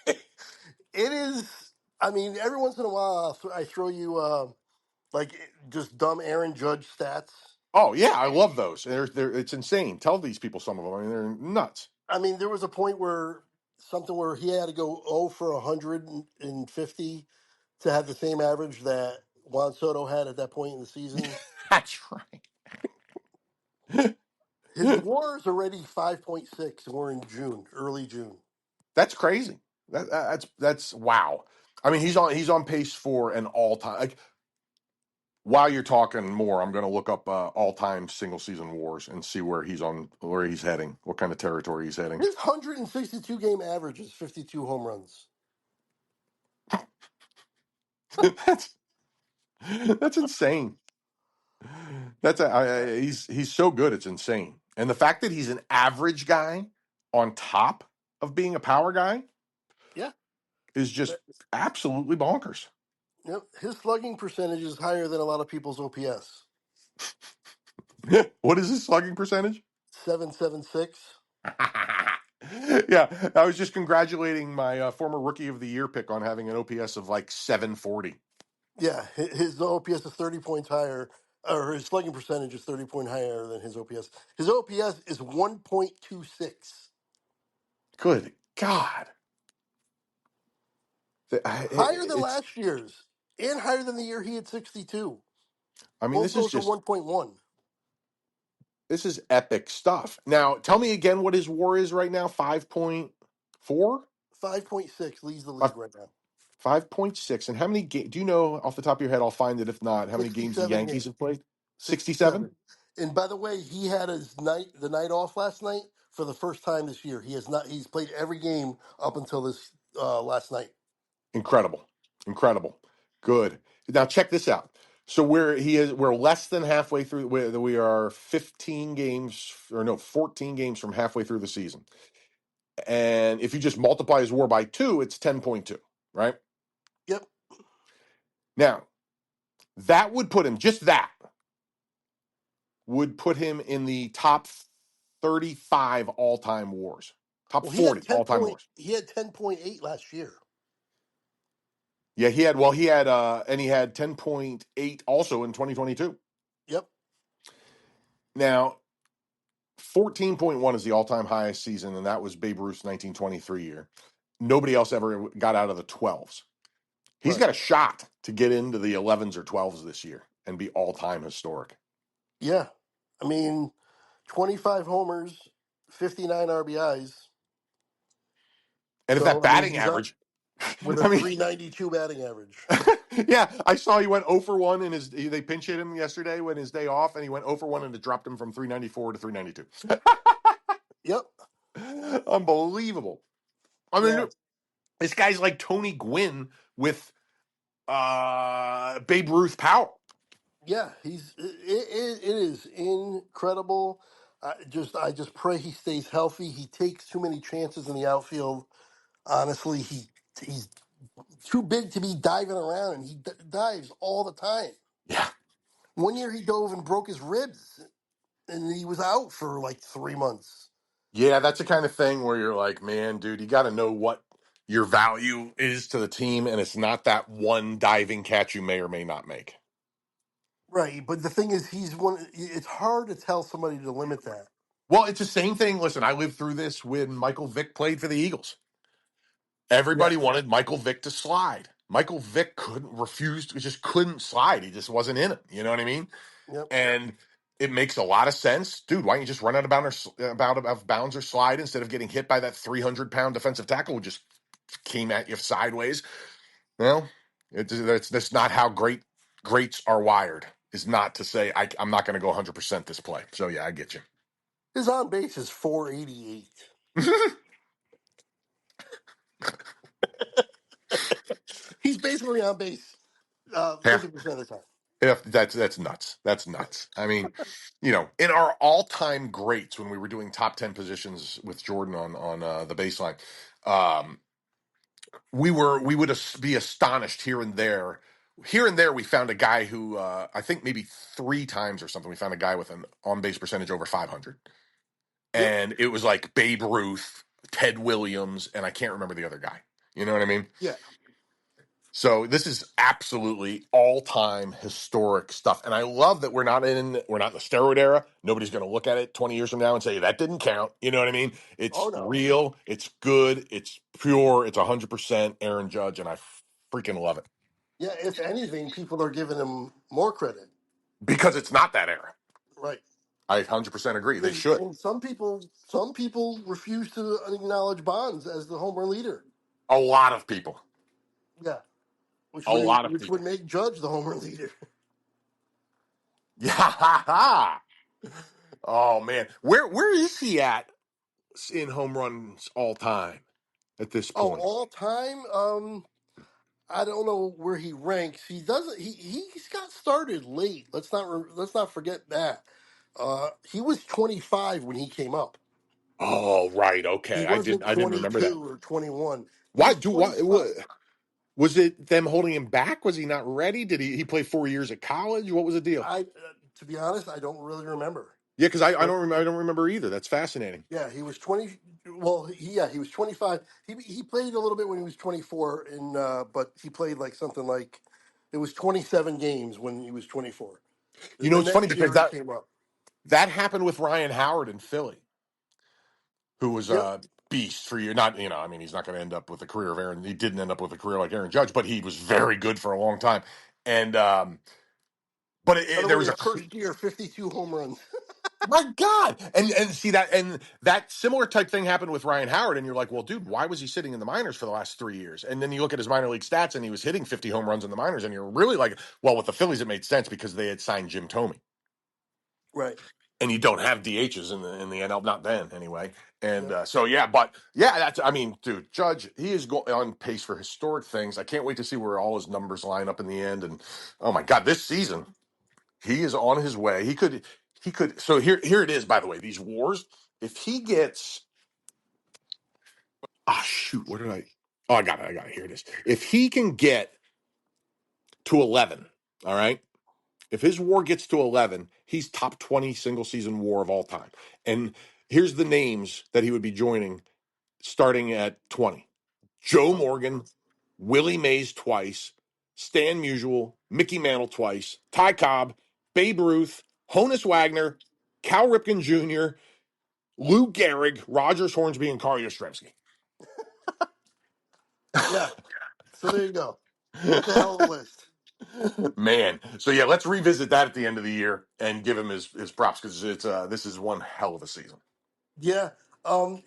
it is. I mean, every once in a while, I throw you like just dumb Aaron Judge stats. Oh yeah, I love those. It's insane. Tell these people some of them. I mean, they're nuts. I mean, there was a point where something where he had to go 0 for 150 to have the same average that Juan Soto had at that point in the season. That's right. His WAR is already 5.6, and we're in June, early June. That's crazy. That's wow. I mean, he's on pace for an all time. Like, while you're talking more, I'm going to look up all time single season wars and see where he's heading, what kind of territory he's heading. His 162 game average is 52 home runs. that's that's insane. He's so good, it's insane. And the fact that he's an average guy on top of being a power guy Yeah. is just absolutely bonkers. Yep. His slugging percentage is higher than a lot of people's OPS. What is his slugging percentage? 776. Yeah, I was just congratulating my former rookie of the year pick on having an OPS of like 740. Yeah, his OPS is 30 points higher, or his slugging percentage is 30 point higher than his OPS. His OPS is 1.26, Good God. higher than It's, last year's, and higher than the year he had 62. I mean, Both those are 1.1. this is epic stuff. Now, tell me again what his WAR is right now. 5.4? 5.6 leads the league right now. 5.6. And how many games do you know off the top of your head? I'll find it if not. How many games the 67 Yankees games. have played? 67? 67. And by the way, he had the night off last night for the first time this year. He has not. He's played every game up until this last night. Incredible. Incredible. Good. Now check this out. So we're less than halfway through. We are 15 games, or no, 14 games from halfway through the season. And if you just multiply his WAR by 2, it's 10.2, right? Yep. Now, that would put him, just that would put him in the top 35 all-time wars. Top Well, he had 40 all-time wars. He had 10.8 last year. Yeah, and he had 10.8 also in 2022. Yep. Now, 14.1 is the all-time highest season, and that was Babe Ruth's 1923 year. Nobody else ever got out of the 12s. He's Right. got a shot to get into the 11s or 12s this year and be all-time historic. Yeah. I mean, 25 homers, 59 RBIs. And if that So I mean, batting he's up average, with a I mean, 392 batting average. yeah, I saw he went 0 for 1 in they pinch hit him yesterday when his day off, and he went 0 for 1 and it dropped him from 394 to 392. Yep. Unbelievable. I Yeah. mean, this guy's like Tony Gwynn with Babe Ruth power. Yeah. It is incredible. I just pray he stays healthy. He takes too many chances in the outfield. Honestly, he's too big to be diving around, and he dives all the time. Yeah. One year he dove and broke his ribs, and he was out for like 3 months. Yeah, that's the kind of thing where you're like, man, dude, you got to know what your value is to the team, and it's not that one diving catch you may or may not make. Right, but the thing is, he's one. It's hard to tell somebody to limit that. Well, it's the same thing. Listen, I lived through this when Michael Vick played for the Eagles. Everybody Yes. wanted Michael Vick to slide. Michael Vick just couldn't slide. He just wasn't in it. You know what I mean? Yep. And it makes a lot of sense, dude. Why don't you just run out of bounds or slide instead of getting hit by that 300-pound defensive tackle who just came at you sideways. Well, that's not how greats are wired. Is not to say I'm not going to go 100% this play. So yeah, I get you. His on base is 488. He's basically on base Yeah, 50% of the time. yeah, that's nuts. That's nuts. I mean, in our all-time greats when we were doing top 10 positions with Jordan on the baseline, um, we would be astonished here and there. Here and there, we found a guy who I think maybe three times or something. We found a guy with an on-base percentage over 500, Yep. and it was like Babe Ruth, Ted Williams, and I can't remember the other guy. You know what I mean? Yeah. So this is absolutely all-time historic stuff, and I love that we're not in the steroid era. Nobody's going to look at it 20 years from now and say that didn't count. You know what I mean? Oh, It's no. real, it's good, it's pure, it's 100% Aaron Judge, and I freaking love it Yeah, if anything, people are giving him more credit. because it's not that era. Right. I 100% agree. They should. And some people refuse to acknowledge Bonds as the home run leader. A lot of people. Yeah. Which A would lot of which would people. make Judge the home run leader. Yeah. Oh man, where is he at in home runs all time at this Oh, point? all time? I don't know where he ranks. He doesn't. He's got started late. Let's not forget that. He was 25 when he came up. Oh, right. He Okay. wasn't I didn't remember that. 22 or 21. He Why was do why 25. was it them holding him back? Was he not ready? Did he play 4 years at college? What was the deal? To be honest, I don't really remember. Yeah, because But I don't remember either. That's fascinating. yeah, he was 20. Well, he was 25. He played a little bit when he was 24, but he played like something like it was 27 games when he was 24. You Then know, the it's funny next because year he came up. that happened with Ryan Howard in Philly, who was Yep. a beast for you. Not, I mean, he's not going to end up with a career of Aaron. He didn't end up with a career like Aaron Judge, but he was very good for a long time. And but By the there way, was a his first year, 52 home runs. my God, and see that similar type thing happened with Ryan Howard, and you're like, well, dude, why was he sitting in the minors for the last 3 years? And then you look at his minor league stats, and he was hitting 50 home runs in the minors, and you're really like, well, with the Phillies, it made sense because they had signed Jim Thome, Right. and you don't have DHs in the NL, not then anyway. And Yep. so yeah, but yeah, I mean, dude, Judge, he is on pace for historic things. I can't wait to see where all his numbers line up in the end. And oh my God, this season. He is on his way. He could. So here it is. By the way, these wars. If he gets, shoot, what did I? Oh, I got it. I got it. Here it is. If he can get to 11, all right. If his WAR gets to 11, he's top 20 single season WAR of all time. And here's the names that he would be joining starting at 20: Joe Morgan, Willie Mays twice, Stan Musial, Mickey Mantle twice, Ty Cobb, Babe Ruth, Honus Wagner, Cal Ripken Jr., Lou Gehrig, Rogers Hornsby, and Carl Yastrzemski. Yeah. So there you go. That's a hell of a list. Man, so yeah, let's revisit that at the end of the year and give him his props because it's this is one hell of a season. Yeah. Um,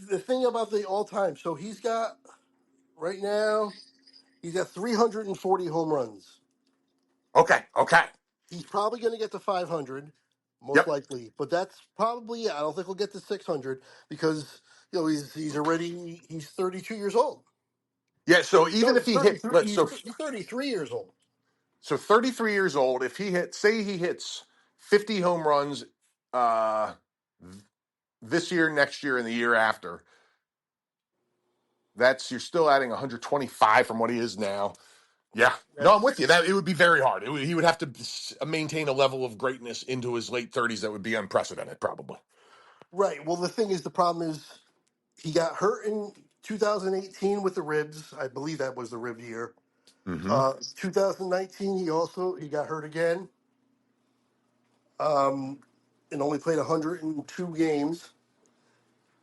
the thing about the all time, so he's got right now, he's got 340 home runs. Okay, He's probably going to get to 500, most yep, likely. But that's probably, I don't think he'll get to 600 because he's 32 years old. yeah. So even No, if he's he hit, 33. He's 33 years old. 33 years old, if say he hits 50 home runs, uh, this year, next year, and the year after, you're still adding 125 from what he is now. Yeah, no, I'm with you. That's That it would be very hard. He would have to maintain a level of greatness into his late 30s that would be unprecedented, probably. right. Well, the problem is he got hurt in 2018 with the ribs. I believe that was the rib year. Hmm 2019, he got hurt again, and only played 102 games.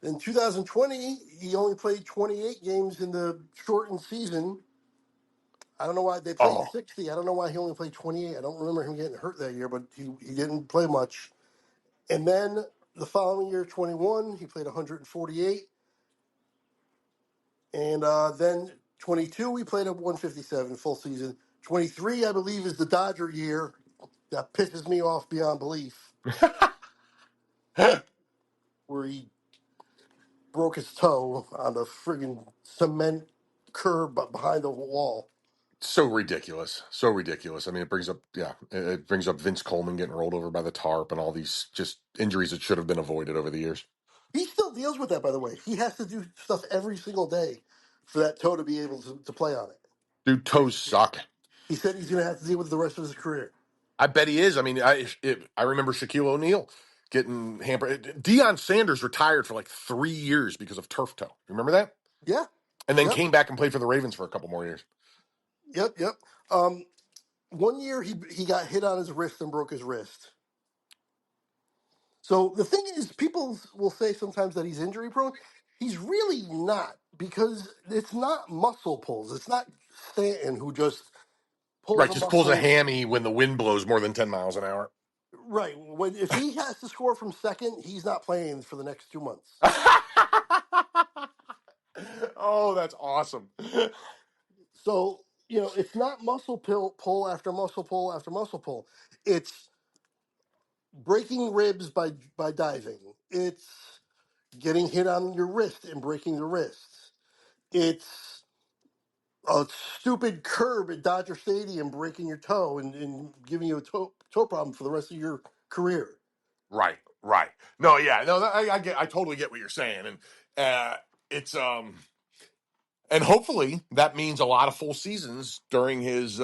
In 2020, he only played 28 games in the shortened season. I don't know why they played Oh, 60. I don't know why he only played 28. I don't remember him getting hurt that year, but he didn't play much. And then the following year, 21, he played 148. And then 22, we played at 157 full season. 23, I believe, is the Dodger year. That pisses me off beyond belief, where he broke his toe on the friggin' cement curb behind the wall. So ridiculous. So ridiculous. I mean, it brings up, yeah, it brings up Vince Coleman getting rolled over by the tarp and all these just injuries that should have been avoided over the years. He still deals with that, by the way. He has to do stuff every single day for that toe to be able to play on it. Dude, toes suck. He said he's going to have to deal with it the rest of his career. I bet he is. I mean, I remember Shaquille O'Neal getting hampered. Deion Sanders retired for like 3 years because of turf toe. Remember that? Yeah. And then Yep. came back and played for the Ravens for a couple more years. Yep. Yep. One year he got hit on his wrist and broke his wrist. So the thing is, people will say sometimes that he's injury prone. He's really not, because it's not muscle pulls. It's not Stanton who just pulls Right, a just pulls a muscle. hammy when the wind blows more than 10 miles an hour. Right. When if he has to score from second, he's not playing for the next 2 months. Oh, that's awesome. So, it's not pull after muscle pull after muscle pull. It's breaking ribs by diving. It's getting hit on your wrist and breaking the wrist. It's a stupid curb at Dodger Stadium breaking your toe and giving you a toe problem for the rest of your career. Right, right. No, yeah, no, I totally get what you're saying, and it's and hopefully that means a lot of full seasons during his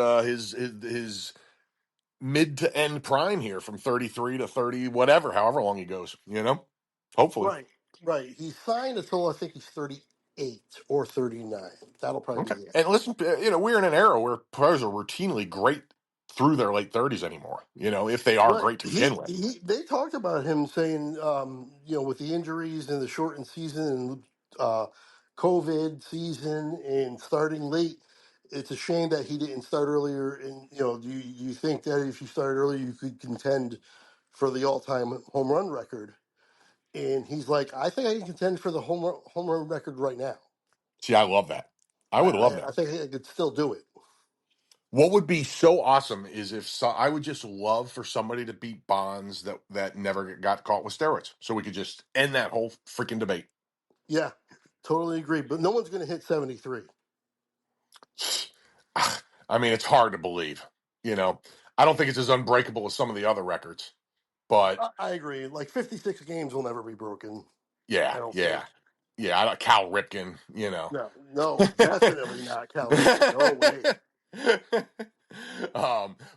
mid to end prime here from 33 to 30, whatever, however long he goes. Hopefully. Right, right. He's signed until I think he's 38 or 39. That'll probably Okay. be it. And listen, we're in an era where players are routinely great through their late 30s anymore. If they are Right. great to begin He, with. he they talked about him saying, with the injuries and the shortened season and COVID season and starting late, it's a shame that he didn't start earlier. And do you think that if you started earlier, you could contend for the all-time home run record? And he's like, I think I can contend for the home run record right now. See, I love that. I I, would love I, I that. think I could still do it. What would be so awesome is I would just love for somebody to beat Bonds that never got caught with steroids, so we could just end that whole freaking debate. Yeah, totally agree. But no one's going to hit 73. I mean, it's hard to believe. You know, I don't think it's as unbreakable as some of the other records, but I agree. Like 56 games will never be broken. I yeah, don't yeah, think. yeah. I don't, Cal Ripken, No, no, definitely not Cal Ripken. No way.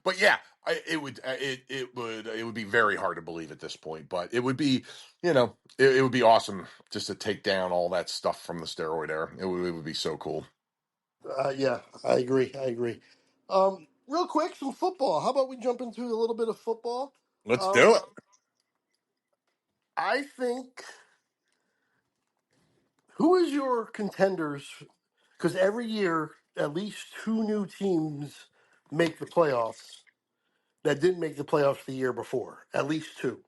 But yeah, it would be very hard to believe at this point, but it would be, it would be awesome just to take down all that stuff from the steroid era. It would be so cool. Yeah, I agree. I agree. Real quick, some football. How about we jump into a little bit of football? Let's do Um, it. I think, who is your contenders? Because every year, at least two new teams make the playoffs that didn't make the playoffs the year before. At least two.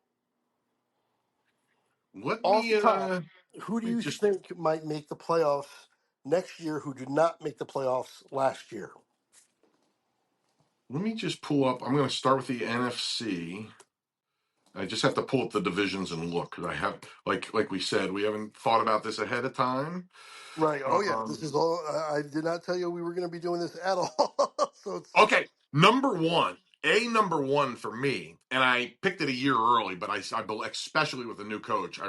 Let Off me the top, who do let me you just think might make the playoffs next year who did not make the playoffs last year? let me just pull up. I'm going to start with the NFC. I just have to pull up the divisions and look because I have, like we said, we haven't thought about this ahead of time. Right. Oh, yeah. This Um, is all. I did not tell you we were going to be doing this at all. So it's. okay, number one for me, and I picked it a year early, but especially with the new coach,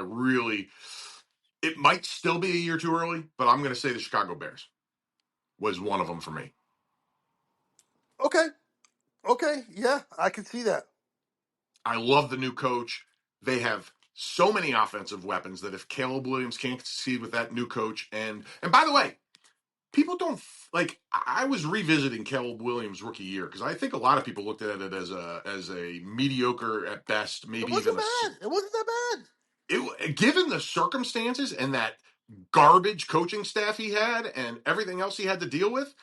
it might still be a year too early, but I'm going to say the Chicago Bears was one of them for me. Okay. Okay. Yeah, I can see that. I love the new coach. They have so many offensive weapons that if Caleb Williams can't succeed with that new coach, and by the way, people don't like. I was revisiting Caleb Williams' rookie year because I think a lot of people looked at it as a mediocre at best, It maybe even wasn't bad. It wasn't that bad. given the circumstances and that garbage coaching staff he had and everything else he had to deal with.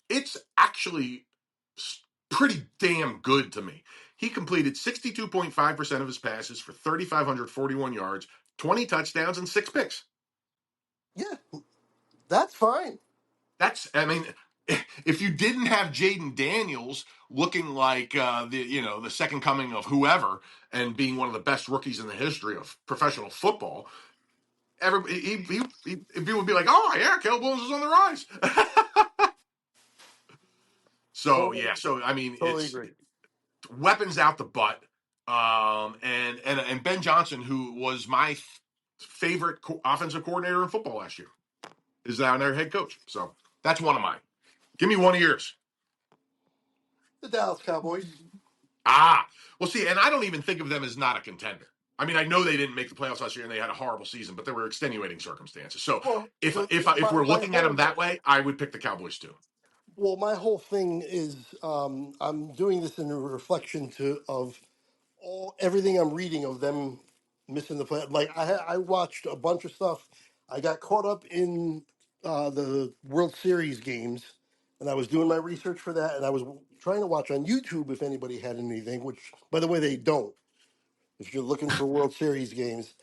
It's actually pretty damn good to me. He completed 62.5% of his passes for 3,541 yards, 20 touchdowns, and 6 picks. Yeah, That's fine. I mean, if you didn't have Jaden Daniels looking like the second coming of whoever and being one of the best rookies in the history of professional football, people would be like, oh yeah, Caleb Williams is on the rise. So Totally, yeah, so I mean, totally it's agree. weapons out the butt. And Ben Johnson, who was my favorite offensive coordinator in football last year, is now their head coach. So that's one of mine. Give me one of yours. The Dallas Cowboys. Ah, well, see, and I don't even think of them as not a contender. I mean, I know they didn't make the playoffs last year and they had a horrible season, but there were extenuating circumstances. So Well, if we're my looking at them whole that way, I would pick the Cowboys too. my whole thing is I'm doing this in a reflection of everything I'm reading of them missing the play. Like I watched a bunch of stuff. I got caught up in the World Series games, and I was doing my research for that, and I was trying to watch on YouTube if anybody had anything. Which, by the way, they don't. If you're looking for World Series games,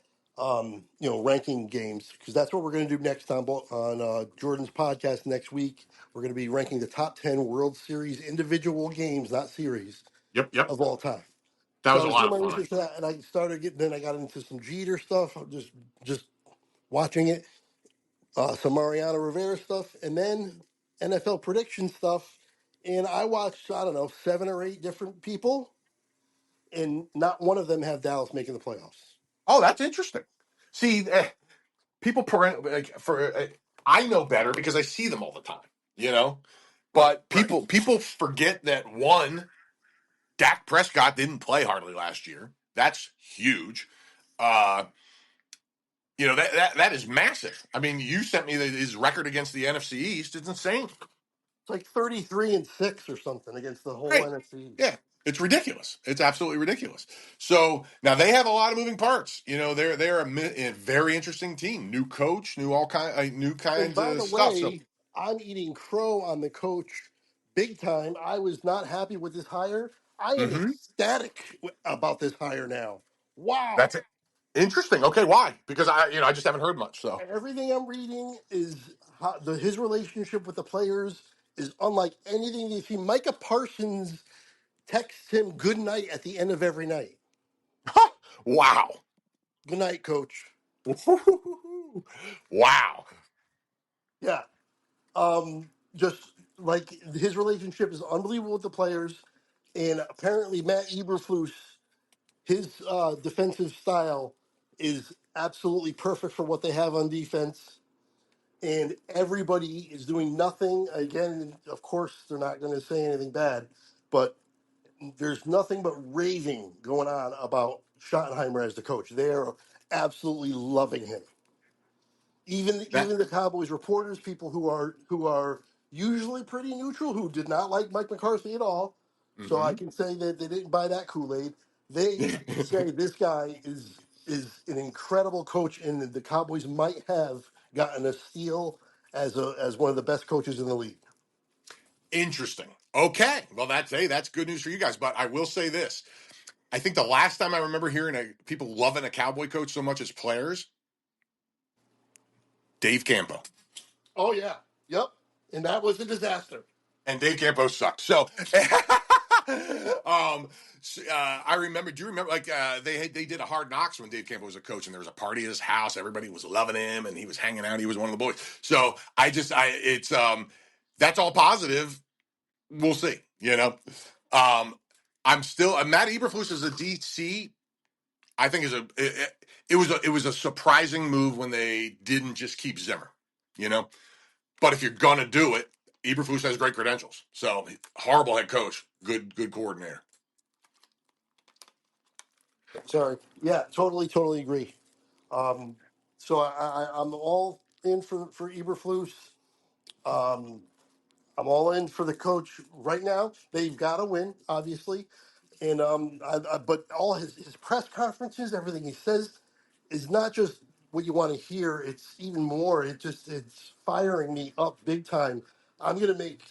ranking games, because that's what we're going to do next time on Jordan's podcast next week. We're going to be ranking the top 10 World Series individual games, not series, Yep. of all time. That So was I a was lot doing of my fun. research for that, and I started getting. Then I got into some Jeter stuff. I'm just watching it, some Mariano Rivera stuff, and then NFL prediction stuff. And I watched, I don't know, 7 or 8 different people, and not one of them have Dallas making the playoffs. Oh, that's interesting. See, people I know better because I see them all the time, you know. Right, But right. people forget that one, Dak Prescott didn't play hardly last year. That's huge. Uh, that is massive. I mean, you sent me his record against the NFC East. It's insane. It's like 33-6 or something against the whole Right. NFC East. Yeah. It's ridiculous. It's absolutely ridiculous. So now they have a lot of moving parts. They're a very interesting team. New coach, new And kinds by of the stuff. So, way, I'm eating crow on the coach big time. I was not happy with this hire. I am hmm ecstatic about this hire now. Wow. that's it. Interesting. Okay, why? Because I just haven't heard much. So, Everything I'm reading is his relationship with the players is unlike anything you see. Micah Parsons texts him good night at the end of every night. wow, Good night, coach. wow. Yeah. Just like his relationship is unbelievable with the players, and apparently Matt Eberflus, his defensive style is absolutely perfect for what they have on defense. And everybody is doing nothing. Again, of course, they're not going to say anything bad, but there's nothing but raving going on about Schottenheimer as the coach. They're absolutely loving him. even That. even the Cowboys reporters, people who are usually pretty neutral, who did not like Mike McCarthy at all. So I hmm can say that they didn't buy that Kool-Aid. They say this guy is an incredible coach, and the Cowboys might have gotten a steal as one of the best coaches in the league. Interesting. Okay. Well, that's good news for you guys. But I will say this: I think the last time I remember hearing people loving a Cowboy coach so much as players, Dave Campo. Oh yeah, yep. And that was a disaster. And Dave Campo sucked. So, I remember. Do you remember? Like they did a Hard Knocks when Dave Campo was a coach, and there was a party at his house. Everybody was loving him, and he was hanging out. He was one of the boys. So it's that's all positive. We'll see. I'm still Matt Eberflus as a DC. I think it was a surprising move when they didn't just keep Zimmer. You know. But if you're gonna do it, Eberflus has great credentials. So horrible head coach, good coordinator. Sorry. Yeah, totally agree. So I'm all in for Eberflus. I'm all in for the coach right now. They've got to win, obviously, and but all his press conferences, everything he says, is not just what you want to hear. It's even more. It's firing me up big time. I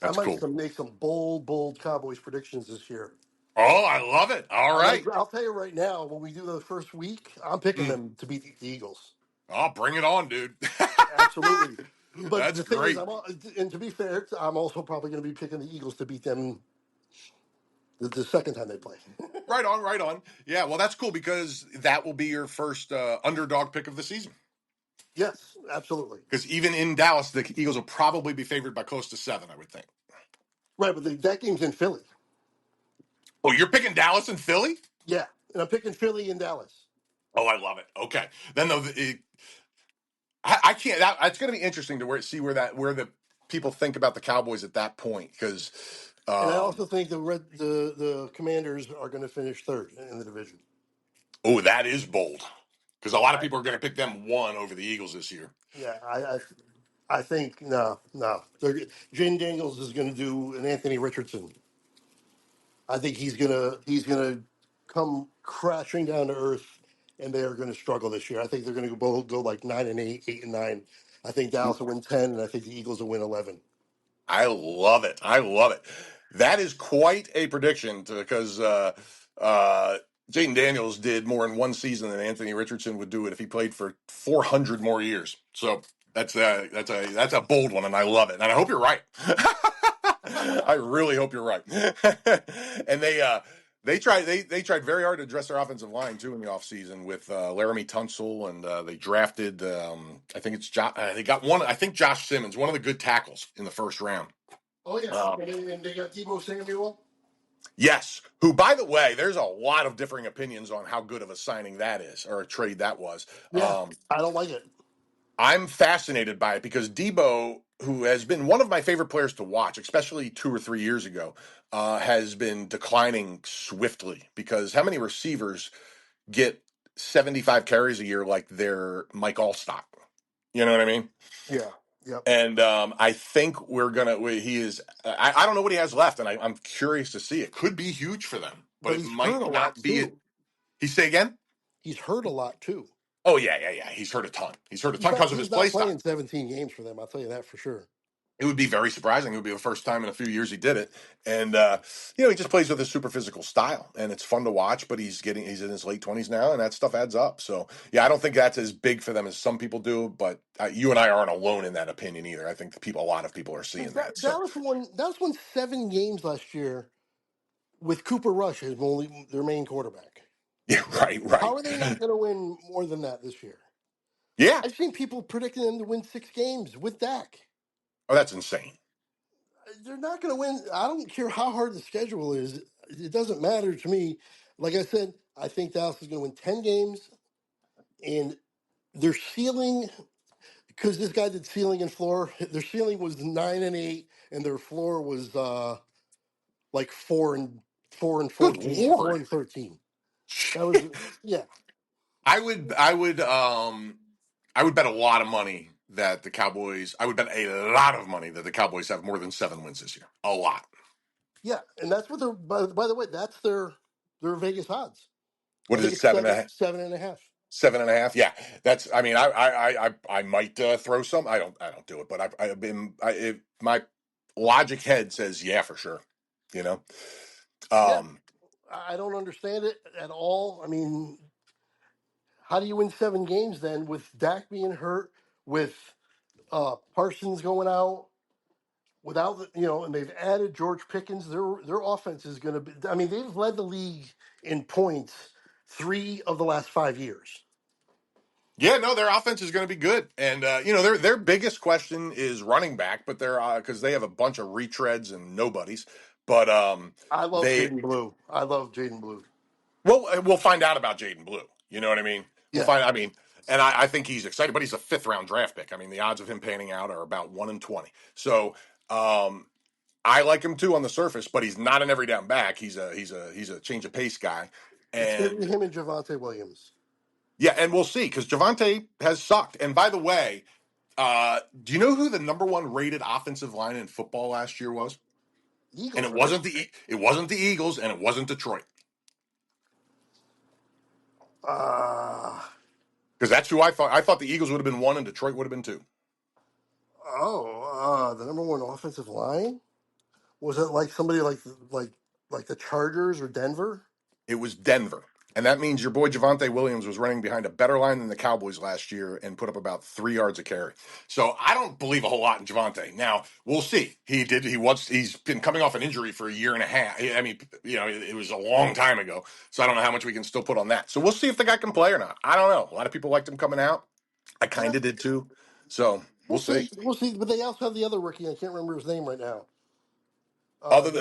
That's might cool. make some bold Cowboys predictions this year. Oh, I love it. All right. I'll tell you right now, when we do the first week, I'm picking Mm. them to beat the Eagles. Oh, bring it on, dude. Absolutely. But That's the thing is, great. and to be fair, I'm also probably going to be picking the Eagles to beat them the second time they play. Right on, right on. Yeah, well, that's cool because that will be your first underdog pick of the season. Yes, absolutely. Because even in Dallas, the Eagles will probably be favored by close to 7, I would think. Right, but that game's in Philly. Oh, you're picking Dallas and Philly? Yeah, and I'm picking Philly and Dallas. Oh, I love it. Okay, then though, I can't. It's going to be interesting to see where the people think about the Cowboys at that point because. And I also think the Commanders are going to finish third in the division. Oh, that is bold because a lot of I, people are going to pick them one over the Eagles this year. yeah, I think no. Jaden Daniels is going to do an Anthony Richardson. I think he's gonna come crashing down to earth, and they are going to struggle this year. I think they're going to both go like 9-8, 8-9. I think Dallas will win 10, and I think the Eagles will win 11. I love it. I love it. That is quite a prediction because Jaden Daniels did more in one season than Anthony Richardson would do it if he played for 400 more years. So that's a bold one, and I love it. And I hope you're right. I really hope you're right. And they tried very hard to address their offensive line too in the offseason with Laramie Tunsil, and they drafted I think it's they got one, I think Josh Simmons, one of the good tackles in the first round. Oh yeah, Um, and they got Debo Samuel. yes, who by the way, there's a lot of differing opinions on how good of a signing that is or a trade that was. Yeah, I don't like it. I'm fascinated by it because Debo, who has been one of my favorite players to watch, especially 2 or 3 years ago, has been declining swiftly because how many receivers get 75 carries a year like they're Mike Allstott? You know what I mean? Yeah, yep. And I think he is, I don't know what he has left, and I'm curious to see. It could be huge for them, but But it he's hurt might a lot not be it. too. He say again? He's hurt a lot too. Oh, yeah, yeah, yeah. He's hurt a ton. He's hurt a ton because of his He's play not style. playing 17 games for them. I'll tell you that for sure. It would be very surprising. It would be the first time in a few years he did it, and he just plays with a super physical style, and it's fun to watch. But he's in his late 20s now, and that stuff adds up. So yeah, I don't think that's as big for them as some people do. But you and I aren't alone in that opinion either. I think a lot of people are seeing that. So Dallas won 7 games last year with Cooper Rush as only their main quarterback. yeah, right, How right, are they not going to win more than that this year? yeah. I've seen people predicting them to win 6 games with Dak. Oh, that's insane. They're not going to win. I don't care how hard the schedule is. It doesn't matter to me. Like I said, I think Dallas is going to win 10 games, and their ceiling, because this guy did ceiling and floor, their ceiling was 9-8, and their floor was like 4 and Good 14, four lord. and 13. That was yeah. I would bet a lot of money that the Cowboys. I would bet a lot of money that the Cowboys have more than 7 wins this year. A lot. Yeah, and that's what they're. By the way, that's their Vegas odds. I What is think it? it's Seven and a half. 7.5. 7.5. Yeah, that's. I mean, I might throw some. I don't do it, but I've been. My logic head says yeah for sure. You know. Yeah, Um. I don't understand it at all. I mean, how do you win 7 games then with Dak being hurt, with Parsons going out, without and they've added George Pickens. Their offense is going to be. I mean, they've led the league in points 3 of the last 5 years. Yeah, no, their offense is going to be good, and their biggest question is running back, but they're because they have a bunch of retreads and nobodies, but I love they Jaden Blue. I love Jaden Blue. well, we'll find out about Jaden Blue. You know what I mean? We'll Yeah, find. I mean, and I think he's excited, but he's a fifth-round draft pick. I mean, the odds of him panning out are about 1 in 20. So I like him too on the surface, but he's not an every down back. He's a change of pace guy, it's going to be and him and Javante Williams. yeah, and we'll see because Javante has sucked. And by the way, do you know who the number one rated offensive line in football last year was? And Eagles, it right? wasn't the Eagles, and it wasn't Detroit. Uh Because that's who I thought. I thought the Eagles would have been one and Detroit would have been two. the number one offensive line, was it like somebody like the Chargers or Denver? It was Denver. And that means your boy Javonte Williams was running behind a better line than the Cowboys last year and put up about 3 yards a carry. So I don't believe a whole lot in Javonte. Now we'll see. He's been coming off an injury for a year and a half. I mean, it was a long time ago. So I don't know how much we can still put on that. So we'll see if the guy can play or not. I don't know. A lot of people liked him coming out. I Yeah, kind of did too. So we'll see. We'll see. But they also have the other rookie. I can't remember his name right now.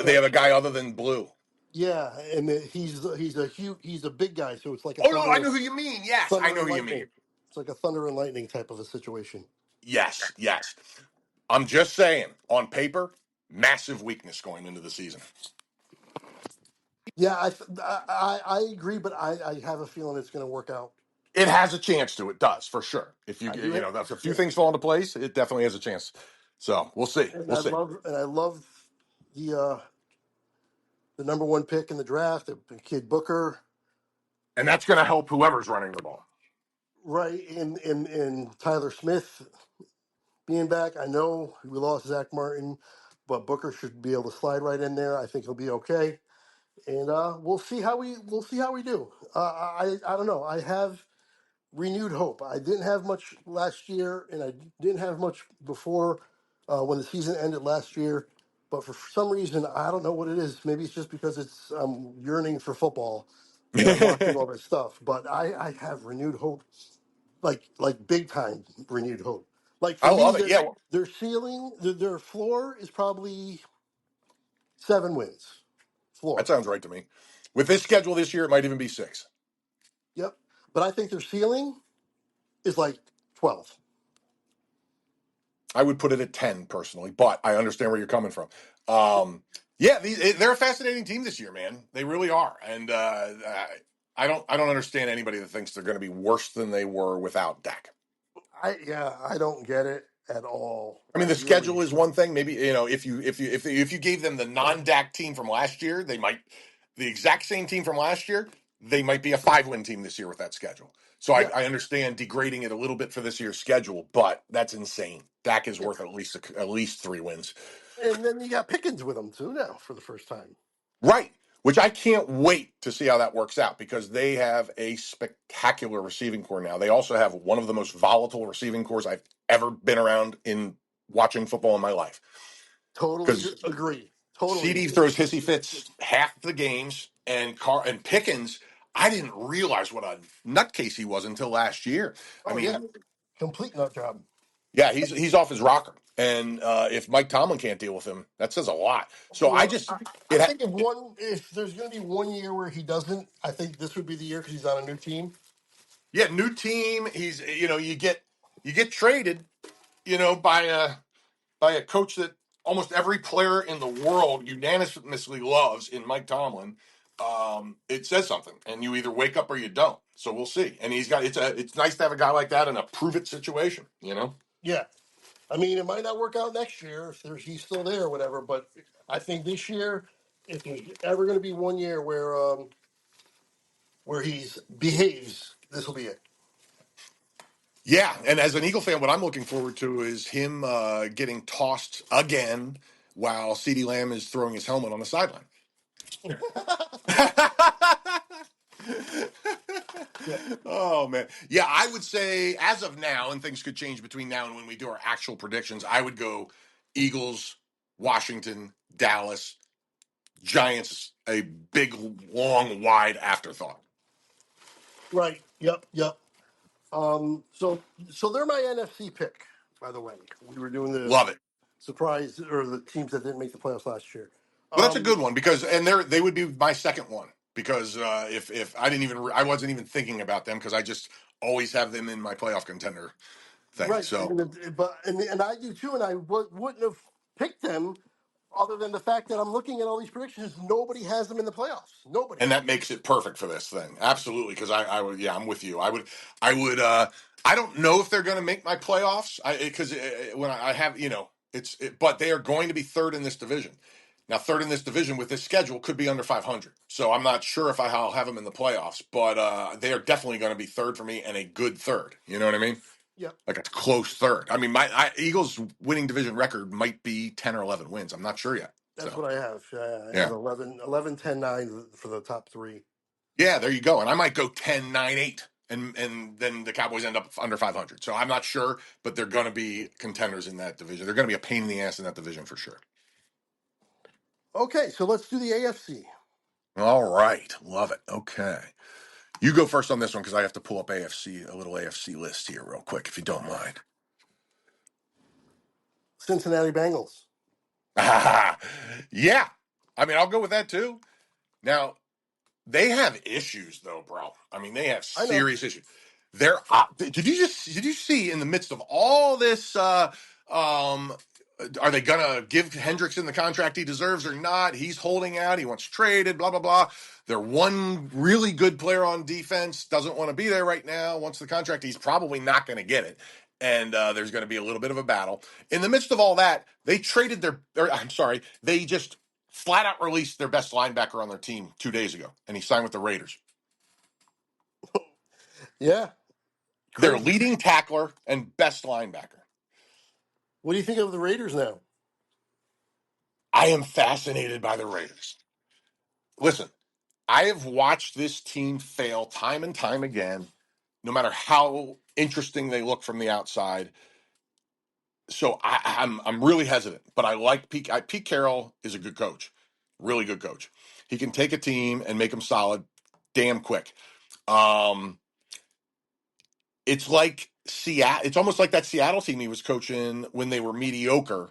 They have a guy other than Blue. Yeah, and he's a big guy, so it's like a Oh no, I know who you mean. Yes, I thunder know and who you mean. lightning. It's like a thunder and lightning type of a situation. Yes, yes. I'm just saying, on paper, massive weakness going into the season. Yeah, I agree, but I have a feeling it's going to work out. It has a chance to. It does for sure. If I do. that's a few Yeah, things fall into place, it definitely has a chance. So we'll see. and We'll see. I love the number one pick in the draft, the kid Booker, And that's going to help whoever's running the ball. right? And Tyler Smith being back. I know we lost Zach Martin, but Booker should be able to slide right in there. I think he'll be okay, and we'll see how we do. I don't know. I have renewed hope. I didn't have much last year, and I didn't have much before when the season ended last year. But for some reason, I don't know what it is. Maybe it's just because I'm yearning for football and I'm watching all this stuff. But I have renewed hope, like big time renewed hope. Like for I me, love it. Yeah, their ceiling, their floor is probably 7 wins. that Floor. sounds right to me. With this schedule this year, it might even be 6. Yep. But I think their ceiling is like 12. I would put it at 10 personally, but I understand where you're coming from. Yeah, they're a fascinating team this year, man. They really are, and I don't understand anybody that thinks they're going to be worse than they were without Dak. I don't get it at all. I I mean, the really schedule is one thing. Maybe if you gave them the non-Dak team from last year, they might the exact same team from last year. They might be a 5-win team this year with that schedule. So yeah, I understand degrading it a little bit for this year's schedule, but that's insane. Dak is yeah. worth at least 3 wins. And then you got Pickens with them too now for the first time. Right. Which I can't wait to see how that works out because they have a spectacular receiving core now. They also have one of the most volatile receiving cores I've ever been around in watching football in my life. Totally Because agree. Totally CD agree. throws hissy fits half the games, and Pickens, I didn't realize what a nutcase he was until last year. I Oh yeah, mean, complete nut job. yeah, he's off his rocker, and if Mike Tomlin can't deal with him, that says a lot. So I Well, just I it think if there's going to be 1 year where he doesn't, I think this would be the year because he's on a new team. Yeah, new team. He's you get traded, by a coach that almost every player in the world unanimously loves in Mike Tomlin. It says something, and you either wake up or you don't. So we'll see. And it's nice to have a guy like that in a prove it situation. Yeah, I mean it might not work out next year if he's still there or whatever. But I think this year, if there's ever going to be 1 year where he's behaves, this will be it. Yeah, and as an Eagle fan, what I'm looking forward to is him getting tossed again while CeeDee Lamb is throwing his helmet on the sideline. Yeah. Oh man, yeah. I would say as of now, and things could change between now and when we do our actual predictions. I would go Eagles, Washington, Dallas, Giants. A big, long, wide afterthought. Right. Yep. Yep. So they're my NFC pick. By the way, we were doing the Love it. surprise or the teams that didn't make the playoffs last year. Well, that's a Um, good one because they would be my second one because if I didn't even I wasn't even thinking about them because I just always have them in my playoff contender thing. right. So And I do too, and I wouldn't have picked them other than the fact that I'm looking at all these predictions. Nobody has them in the playoffs. Nobody. and that makes it perfect for this thing. Absolutely, because I would, yeah, I'm with you. I would. I don't know if they're going to make my playoffs. Because when I have, but they are going to be third in this division. Now, third in this division with this schedule could be under 500. So I'm not sure if I'll have them in the playoffs, but they are definitely going to be third for me and a good third. You know what I mean? Yep. Like a close third. I mean, Eagles' winning division record might be 10 or 11 wins. I'm not sure yet. That's So what I have. I have yeah. 11, 10, 9 for the top three. Yeah, there you go. And I might go 10-9-8, and then the Cowboys end up under 500. So I'm not sure, but they're going to be contenders in that division. They're going to be a pain in the ass in that division for sure. Okay, so let's do the AFC. All right, love it. Okay, you go first on this one because I have to pull up a little AFC list here real quick, if you don't mind. Cincinnati Bengals. Yeah, I mean I'll go with that too. Now they have issues though, bro. I mean they have I know. serious issues. They're did you see in the midst of all this um are they gonna give Hendrickson the contract he deserves or not? He's holding out. He wants traded. Blah blah blah. Their one really good player on defense doesn't want to be there right now. Wants the contract. He's probably not going to get it, and there's going to be a little bit of a battle. In the midst of all that, they traded I'm sorry, they just flat out released their best linebacker on their team 2 days ago, and he signed with the Raiders. Yeah, Their crazy. leading tackler and best linebacker. What do you think of the Raiders now? I am fascinated by the Raiders. Listen, I have watched this team fail time and time again, no matter how interesting they look from the outside. So I'm really hesitant, but I like Pete. Pete Carroll is a good coach, really good coach. He can take a team and make them solid, damn quick. Um, it's like Seattle. It's almost like that Seattle team he was coaching when they were mediocre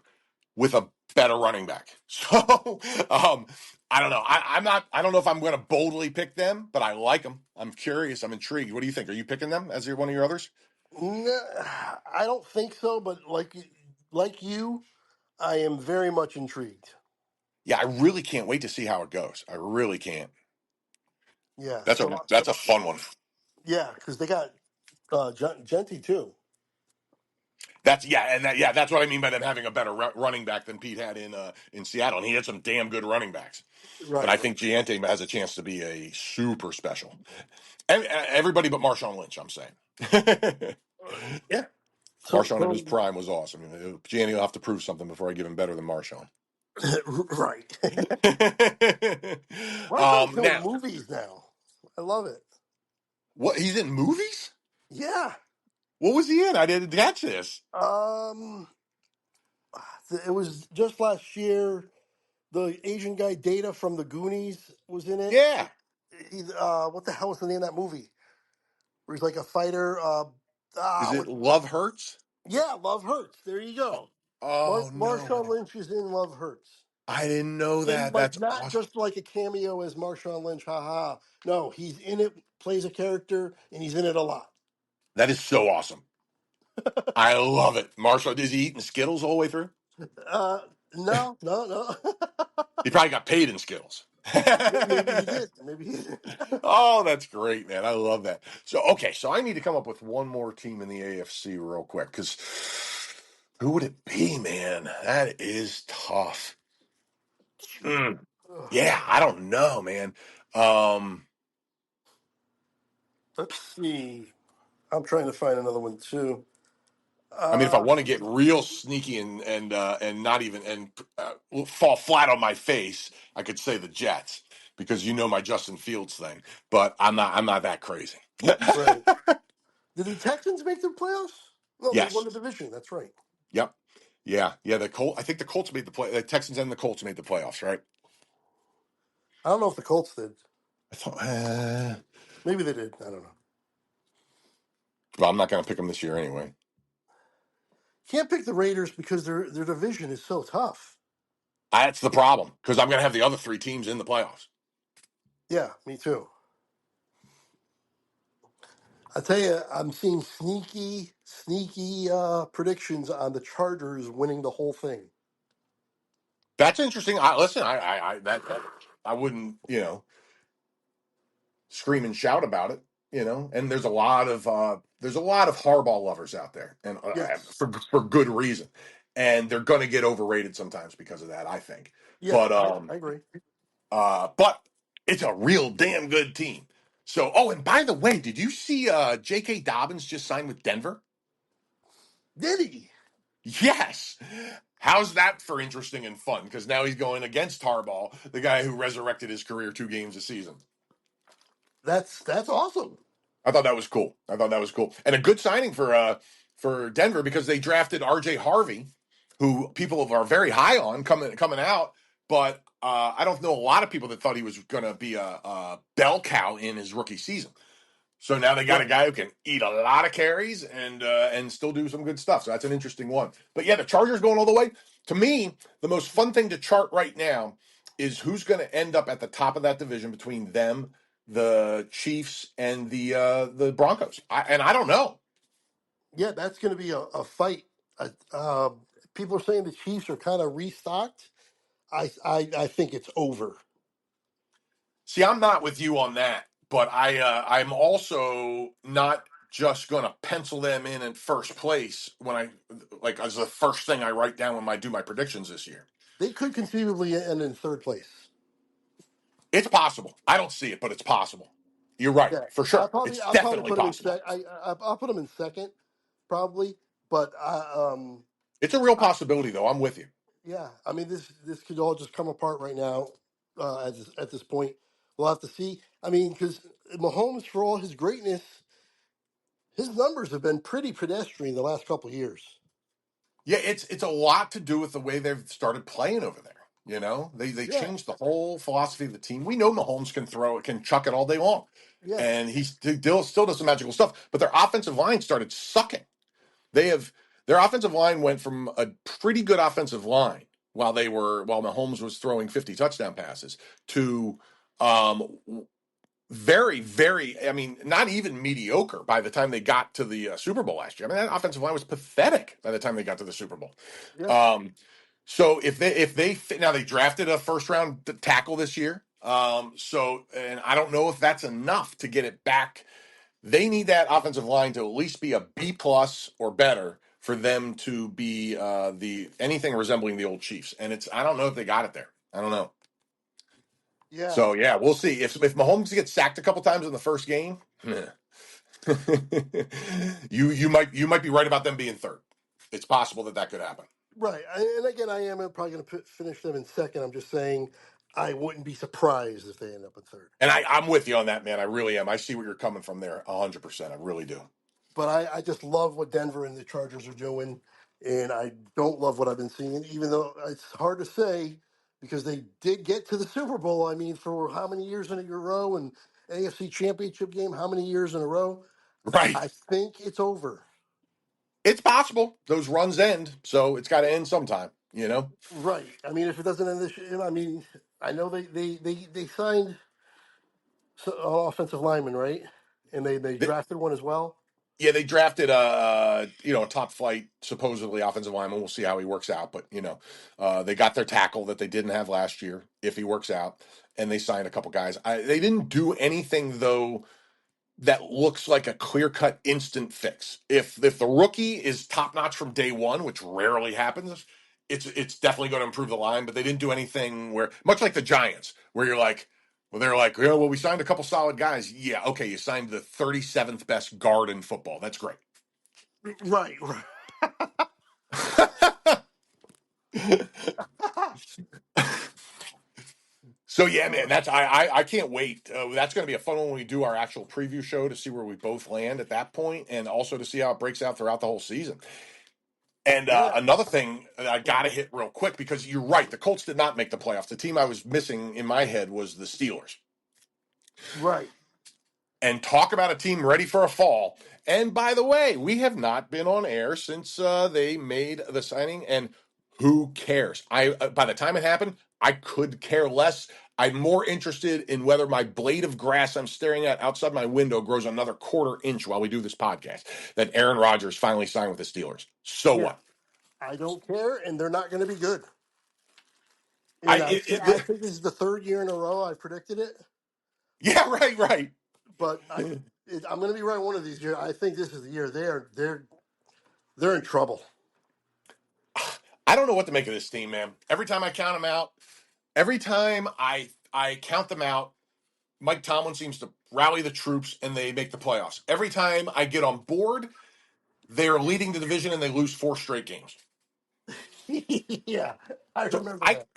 with a better running back. So I don't know. I'm not. I don't know if I'm going to boldly pick them, but I like them. I'm curious. I'm intrigued. What do you think? Are you picking them as one of your others? No, I don't think so, but like you, I am very much intrigued. Yeah, I really can't wait to see how it goes. I really can't. Yeah, That's a so that's a fun one. yeah, because they got Genty too. That's what I mean by them having a better running back than Pete had in Seattle, and he had some damn good running backs. But Right. I think Giante has a chance to be a super special. Everybody but Marshawn Lynch, I'm saying. Yeah. So, Marshawn in his so prime was awesome. Gianni will have to prove something before I give him better than Marshawn. right. Marshawn's doing Now, movies now. I love it. what he's in movies? Yeah. What was he in? I didn't catch this. Um, it was just last year. The Asian guy Data from the Goonies was in it. Yeah, What the hell was the name of that movie? Where he's like a fighter. is it What? Love Hurts? Yeah, Love Hurts. There you Oh, go. oh Marshawn no, Lynch is in Love Hurts, I didn't know and that. like That's not awesome. just like a cameo as Marshawn Lynch. Haha. No, he's in it, plays a character, and he's in it a lot. That is so awesome. I love it. Marshall, is he eating Skittles all the way through? Uh, no, no, no. He probably got paid in Skittles. Maybe he did. Maybe he did. Oh, that's great, man. I love that. So, okay, so I need to come up with one more team in the AFC real quick because who would it be, man? That is tough. Mm. Yeah, I don't know, man. Um, Let's see. I'm trying to find another one too. I mean, if I Uh, want to get real sneaky and not even fall flat on my face, I could say the Jets because you know my Justin Fields thing. But I'm not that crazy. right. Did the Texans make the playoffs? No, they won Yes. the division. That's right. Yep. Yeah. The Colt. I think the Colts made the play. The Texans and the Colts made the playoffs, right? I don't know if the Colts did. I thought. Maybe they did. I don't know. Well, I'm not going to pick them this year anyway. Can't pick the Raiders because their division is so tough. That's the problem because I'm going to have the other three teams in the playoffs. Yeah, me too. I tell you, I'm seeing sneaky predictions on the Chargers winning the whole thing. That's interesting. Listen. That I wouldn't scream and shout about it. And there's a lot of Harbaugh lovers out there, and Yes. for good reason. And they're going to get overrated sometimes because of that, I think. Yeah, But I agree. but it's a real damn good team. So, and by the way, did you see J.K. Dobbins just signed with Denver? Did he? Yes. How's that for interesting and fun? Because now he's going against Harbaugh, the guy who resurrected his career 2 games a season. That's awesome. I thought that was cool. I thought that was cool, and a good signing for Denver because they drafted R.J. Harvey, who people are very high on coming out. But I don't know a lot of people that thought he was going to be a bell cow in his rookie season. So now they got a Right. guy who can eat a lot of carries and still do some good stuff. So that's an interesting one. But yeah, the Chargers going all the way. To me, the most fun thing to chart right now is who's going to end up at the top of that division between them, the Chiefs, and the Broncos. And I don't know. Yeah, that's going to be a fight. Uh, People are saying the Chiefs are kind of restocked. I think it's over. See, I'm not with you on that, but I'm also not just going to pencil them in first place when I like as the first thing I write down when I do my predictions this year. They could conceivably end in third place. It's possible. I don't see it, but it's possible. You're right, Yeah, for sure. It's I'll probably definitely put them in possible. I'll put them in second, probably. But It's a real I, possibility, though. I'm with you. yeah, I mean this could all just come apart right now. At this point, we'll have to see. I mean, because Mahomes, for all his greatness, his numbers have been pretty pedestrian the last couple of years. Yeah, it's a lot to do with the way they've started playing over there. You know, they Yeah, changed the whole philosophy of the team. We know Mahomes can throw it, can chuck it all day long, yeah, and he still does some magical stuff. But their offensive line started sucking. They have their offensive line went from a pretty good offensive line while Mahomes was throwing 50 touchdown passes to um, very, very, I mean, not even mediocre by the time they got to the Super Bowl last year. I mean, that offensive line was pathetic by the time they got to the Super Bowl. yeah, Um, so now they drafted a first round tackle this year. And I don't know if that's enough to get it back. They need that offensive line to at least be a B plus or better for them to be the anything resembling the old Chiefs. And I don't know if they got it there. I don't know. yeah. So yeah, we'll see. If Mahomes gets sacked a couple times in the first game, you might be right about them being third. It's possible that could happen. Right. And again, I am probably going to finish them in second. I'm just saying I wouldn't be surprised if they end up in third. And I'm with you on that, man. I really am. I see where you're coming from there, 100%. I really do. But I just love what Denver and the Chargers are doing, and I don't love what I've been seeing, even though it's hard to say because they did get to the Super Bowl. I mean, for how many years in a row and AFC Championship game, how many years in a row? Right. I think it's over. It's possible those runs end, so it's got to end sometime. You know. Right. I mean, if it doesn't end this year, I mean, I know they signed an offensive lineman, right? And they drafted one as well. Yeah, they drafted a top flight supposedly offensive lineman. We'll see how he works out, but they got their tackle that they didn't have last year if he works out, and they signed a couple guys. They didn't do anything though that looks like a clear cut instant fix. If the rookie is top notch from day one, which rarely happens, it's definitely going to improve the line. But they didn't do anything where much like the Giants, where you're like. Well, they're like, yeah, well, we signed a couple solid guys. Yeah, okay, you signed the 37th best guard in football. That's great. Right. Right. So yeah, man, Uh, that's I can't wait. That's going to be a fun one when we do our actual preview show to see where we both land at that point, and also to see how it breaks out throughout the whole season. And yeah. another thing I got to Mhm. hit real quick because you're right, the Colts did not make the playoffs. The team I was missing in my head was the Steelers. Right. And talk about a team ready for a fall. And by the way, we have not been on air since they made the signing, and who cares? I by the time it happened, I could care less. I'm more interested in whether my blade of grass I'm staring at outside my window grows another quarter inch while we do this podcast. That Aaron Rodgers finally signed with the Steelers. So Yeah. what? I don't care, and they're not going to be good. I And I think this is the third year in a row I've predicted it, yeah, right. but I'm going to be right one of these years. I think this is the year they're in trouble. I don't know what to make of this team, man. Every time I count them out, every time I count them out, Mike Tomlin seems to rally the troops and they make the playoffs. Every time I get on board, they're leading the division and they lose four straight games. Yeah, I So remember that.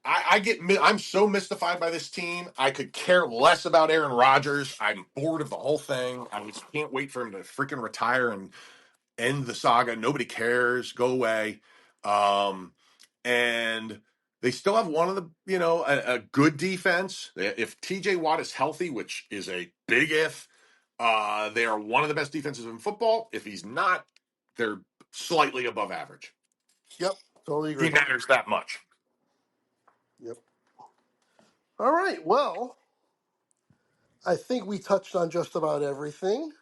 I'm so mystified by this team. I could care less about Aaron Rodgers. I'm bored of the whole thing. I just can't wait for him to freaking retire and end the saga. Nobody cares. Go away. Um, and they still have one of the, a good defense. If TJ Watt is healthy, which is a big if, they are one of the best defenses in football. If he's not, they're slightly above average. Yep, totally He agree. matters that much. Yep. All right. Well, I think we touched on just about everything.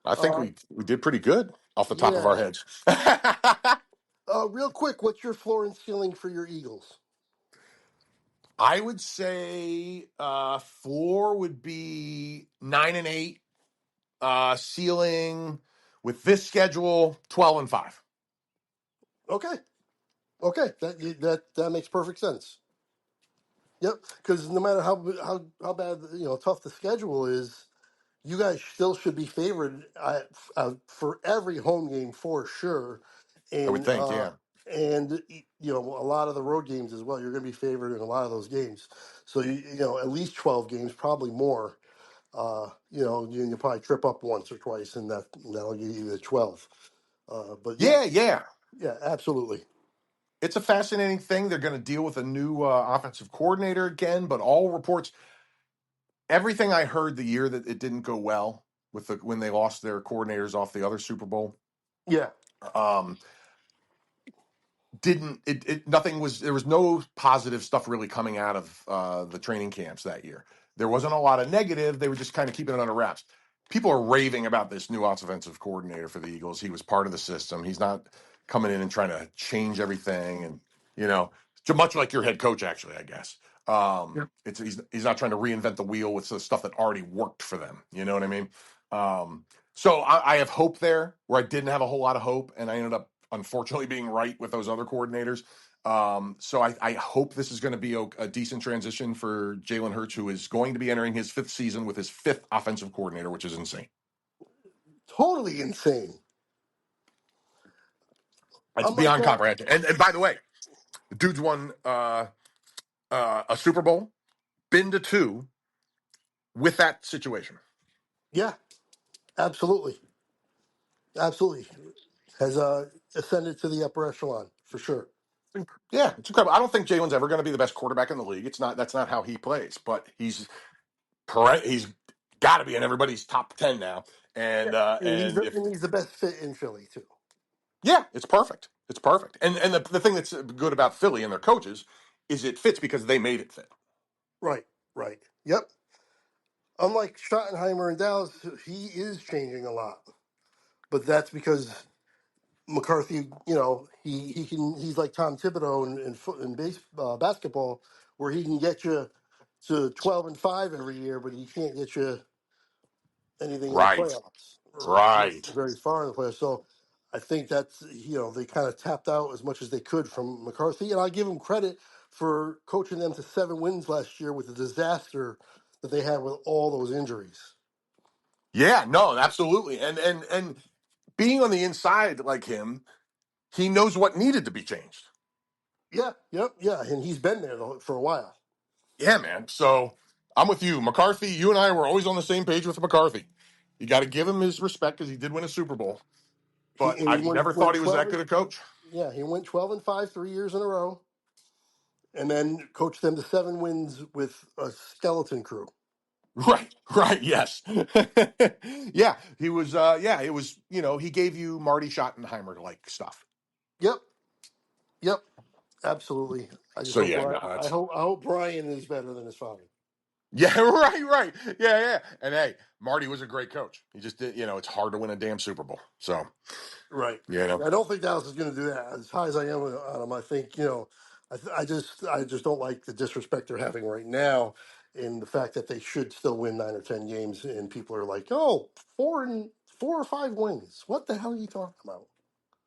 I think Uh, we did pretty good off the top of our yeah. heads. Real quick, what's your floor and ceiling for your Eagles? I would say floor would be 9-8. Ceiling with this schedule 12-5. Okay. Okay. That makes perfect sense. Yep. Because no matter how bad tough the schedule is, you guys still should be favored for every home game for sure, I would and think, yeah. a lot of the road games as well. You're going to be favored in a lot of those games, so at least 12 games, probably more. You'll probably trip up once or twice, and that'll give you the 12. But yeah, Yeah. yeah, absolutely. It's a fascinating thing. They're going to deal with a new offensive coordinator again, but all reports, everything I heard the year that it didn't go well when they lost their coordinators off the other Super Bowl. Yeah, Um, didn't it nothing was there was no positive stuff really coming out of the training camps that year. There wasn't a lot of negative. They were just kind of keeping it under wraps. People are raving about this new offensive coordinator for the Eagles. He was part of the system. He's not coming in and trying to change everything, and much like your head coach, actually, I guess. yeah. He's not trying to reinvent the wheel with the stuff that already worked for them. You know what I mean? So I have hope there where I didn't have a whole lot of hope, and I ended up unfortunately being right with those other coordinators. So I hope this is going to be a decent transition for Jalen Hurts, who is going to be entering his fifth season with his fifth offensive coordinator, which is insane. Totally insane. It's I'm like, beyond comprehension. And by the way, the dude's won a Super Bowl, been to two with that situation. yeah, absolutely, absolutely. Has ascended to the upper echelon for sure. Yeah, it's incredible. I don't think Jalen's ever going to be the best quarterback in the league. It's not. That's not how he plays. But he's got to be in everybody's top 10 now. Yeah, And if and he's the best fit in Philly too. yeah, it's perfect. It's perfect. And the thing that's good about Philly and their coaches is it fits because they made it fit. Right, right. Yep. Unlike Schottenheimer in Dallas, he is changing a lot, but that's because McCarthy. He's like Tom Thibodeau in basketball, where he can get you to 12-5 every year, but he can't get you anything in the Right. playoffs or Right. very far in the playoffs. So I think that's they kind of tapped out as much as they could from McCarthy, and I give him credit for coaching them to 7 wins last year with the disaster that they had with all those injuries. Yeah, no, absolutely. And being on the inside like him, he knows what needed to be changed. Yeah, yep, yeah, and he's been there for a while. Yeah, man. So I'm with you. McCarthy, you and I were always on the same page with McCarthy. You got to give him his respect because he did win a Super Bowl. But He I went never thought went he was that 12. good a coach. Yeah, he went 12-5 3 years in a row, and then coached them to 7 wins with a skeleton crew. Right, yes. Yeah, he was yeah, it was, he gave you Marty Schottenheimer like stuff. Yep, yep, absolutely. I just So hope yeah, no, Brian. that's I hope Brian is better than his father. yeah, right. Yeah. And hey, Marty was a great coach. He just did, it's hard to win a damn Super Bowl. So, Right. you know. I don't think Dallas is going to do that. As high as I am on them, I think I just don't like the disrespect they're having right now, and the fact that they should still win 9 or 10 games, and people are like, "Oh, 4 or 5 wins. What the hell are you talking about?"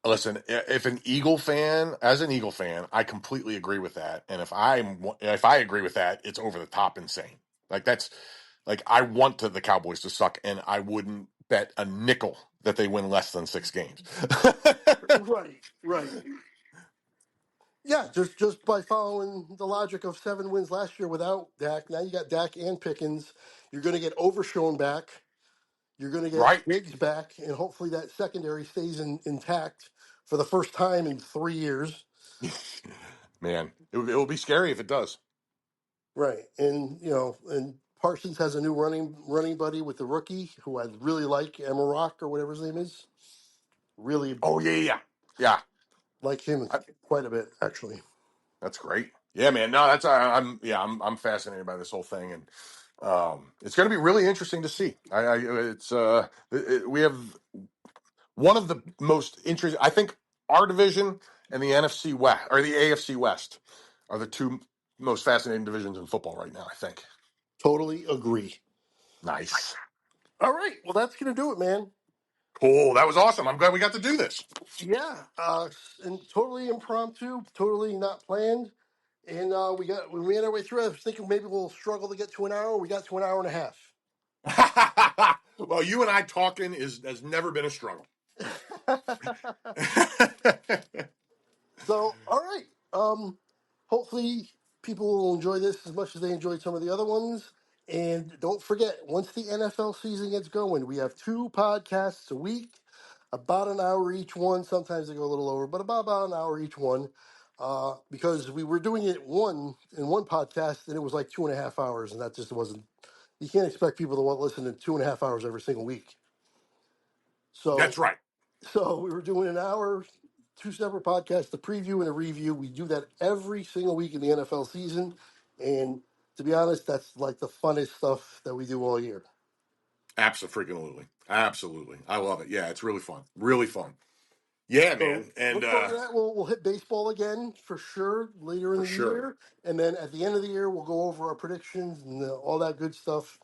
Listen, if as an Eagle fan, I completely agree with that. And if I agree with that, it's over the top insane. Like that's like I want the Cowboys to suck, and I wouldn't bet a nickel that they win less than 6 games. Right. Right. Yeah, just by following the logic of 7 wins last year without Dak. Now you got Dak and Pickens. You're going to get Overshown back. You're going to get Right? Diggs back, and hopefully that secondary stays intact for the first time in 3 years. Man, it will be scary if it does. Right, and and Parsons has a new running buddy with the rookie who I really like, Amarock or whatever his name is. Really Oh yeah. Yeah. like him I, quite a bit, actually. that's great. Yeah, man. No, that's I'm fascinated by this whole thing, and it's going to be really interesting to see. We have one of the most interesting. I think our division and the NFC West or the AFC West are the two most fascinating divisions in football right now. I think. Totally agree. Nice. All right, well that's gonna do it, man. Cool. That was awesome. I'm glad we got to do this. Yeah, and totally impromptu, totally not planned, and we made our way through it. I was thinking maybe we'll struggle to get to an hour. We got to an hour and a half. Well, you and I talking has never been a struggle. So, all right. Hopefully, people will enjoy this as much as they enjoyed some of the other ones. And don't forget, once the NFL season gets going, we have 2 podcasts a week, about an hour each one. Sometimes they go a little over, but about an hour each one. Because we were doing it in one podcast, and it was like 2.5 hours, and that just wasn't. You can't expect people to want to listen to 2.5 hours every single week. So That's right. So we were doing an hour, 2 separate podcasts, the preview and a review. We do that every single week in the NFL season. And to be honest, that's like the funnest stuff that we do all year. Absolutely. Absolutely. I love it. Yeah, it's really fun. Really fun. Yeah, So man. And look forward to that. We'll hit baseball again for sure later for in the sure. year. And then at the end of the year, we'll go over our predictions and all that good stuff.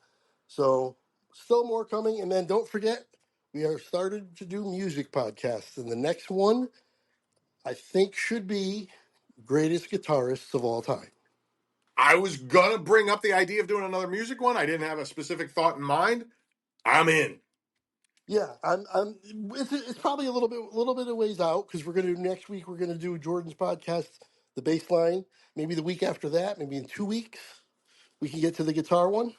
So still more coming. And then don't forget, we are started to do music podcasts. And the next one, I think, should be greatest guitarists of all time. I was gonna bring up the idea of doing another music one. I didn't have a specific thought in mind. I'm in. Yeah, I'm. It's probably little bit of ways out because we're going to do next week. We're going to do Jordan's podcast, the baseline. Maybe the week after that, maybe in 2 weeks, we can get to the guitar one.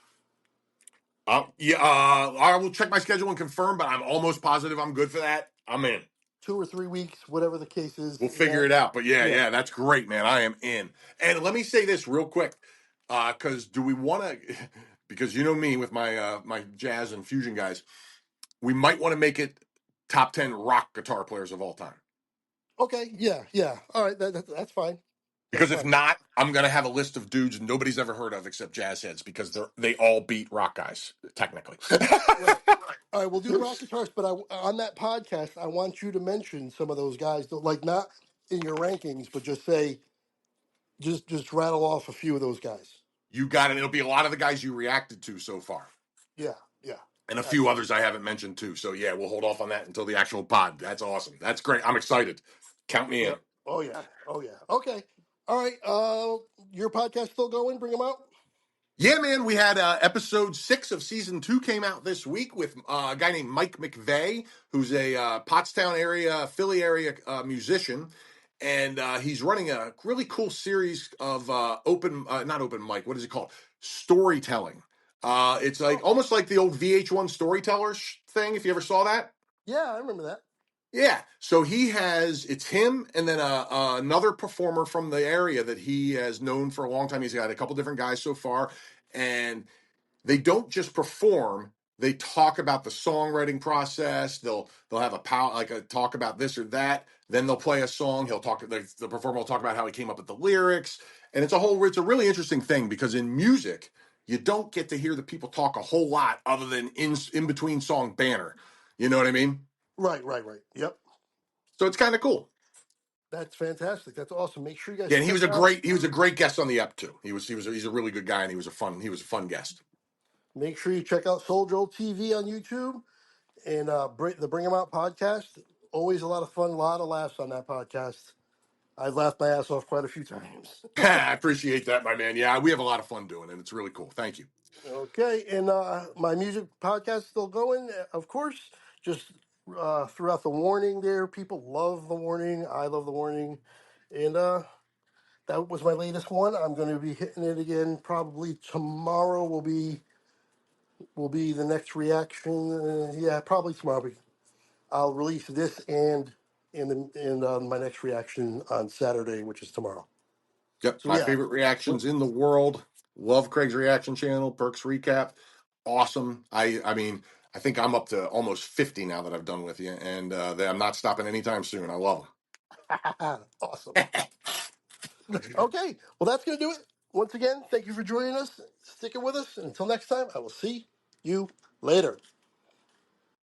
Yeah, I will check my schedule and confirm, but I'm almost positive I'm good for that. I'm in. 2 or 3 weeks, whatever the case is. We'll figure it out. But yeah, Yeah. yeah, that's great, man. I am in. And let me say this real quick, because do we want to? Because you know me with my jazz and fusion guys, we might want to make it top 10 rock guitar players of all time. Okay. Yeah. Yeah. All right. That's fine. That's Because if fine. not, I'm gonna have a list of dudes nobody's ever heard of except jazz heads because they all beat rock guys technically. Right. All right. We'll do the rock guitars, but on that podcast, I want you to mention some of those guys. Like not in your rankings, but just say just rattle off a few of those guys. You got it. It'll be a lot of the guys you reacted to so far. Yeah. Yeah. And a few Excellent. others I haven't mentioned too. So yeah, we'll hold off on that until the actual pod. That's awesome. That's great. I'm excited. Count me in. Yep. Oh yeah. Oh yeah. Okay. All right. Your podcast still going? Bring them out. Yeah, man. We had episode 6 of season 2 came out this week with a guy named Mike McVeigh, who's a Pottstown area, Philly area musician. And he's running a really cool series of not open mic. What is it called? Storytelling. It's like Oh almost like the old VH1 storytellers thing. If you ever saw that. yeah, I remember that. Yeah. So it's him and then another performer from the area that he has known for a long time. He's got a couple different guys so far. And they don't just perform, they talk about the songwriting process. They'll have a talk about this or that. Then they'll play a song. The performer will talk about how he came up with the lyrics. And it's a really interesting thing because in music, you don't get to hear the people talk a whole lot other than in between song banner. You know what I mean? Right. Right. Right. Yep. So it's kind of cool. That's fantastic. That's awesome. Make sure you guys Yeah, and check out. he was a great guest on the ep too. He's a really good guy and he was a fun guest. Make sure you check out Soul Joel TV on YouTube and the Bring 'Em Out podcast. Always a lot of fun, a lot of laughs on that podcast. I laughed my ass off quite a few times. I appreciate that, my man. Yeah, we have a lot of fun doing it. It's really cool. Thank you. Okay, and my music podcast still going, of course. Just throughout the warning there, people love the warning. I love the warning, and that was my latest one. I'm going to be hitting it again probably tomorrow. Will be the next reaction. Yeah, probably tomorrow. I'll release this and my next reaction on Saturday, which is tomorrow. Yep, So my yeah, favorite reactions in the world. Love Craig's reaction channel, Perks Recap. Awesome. I mean, I think I'm up to almost 50 now that I've done with you, and I'm not stopping anytime soon. I love awesome. them. Okay, well that's gonna do it. Once again, thank you for joining us, sticking with us. And until next time, I will see you later.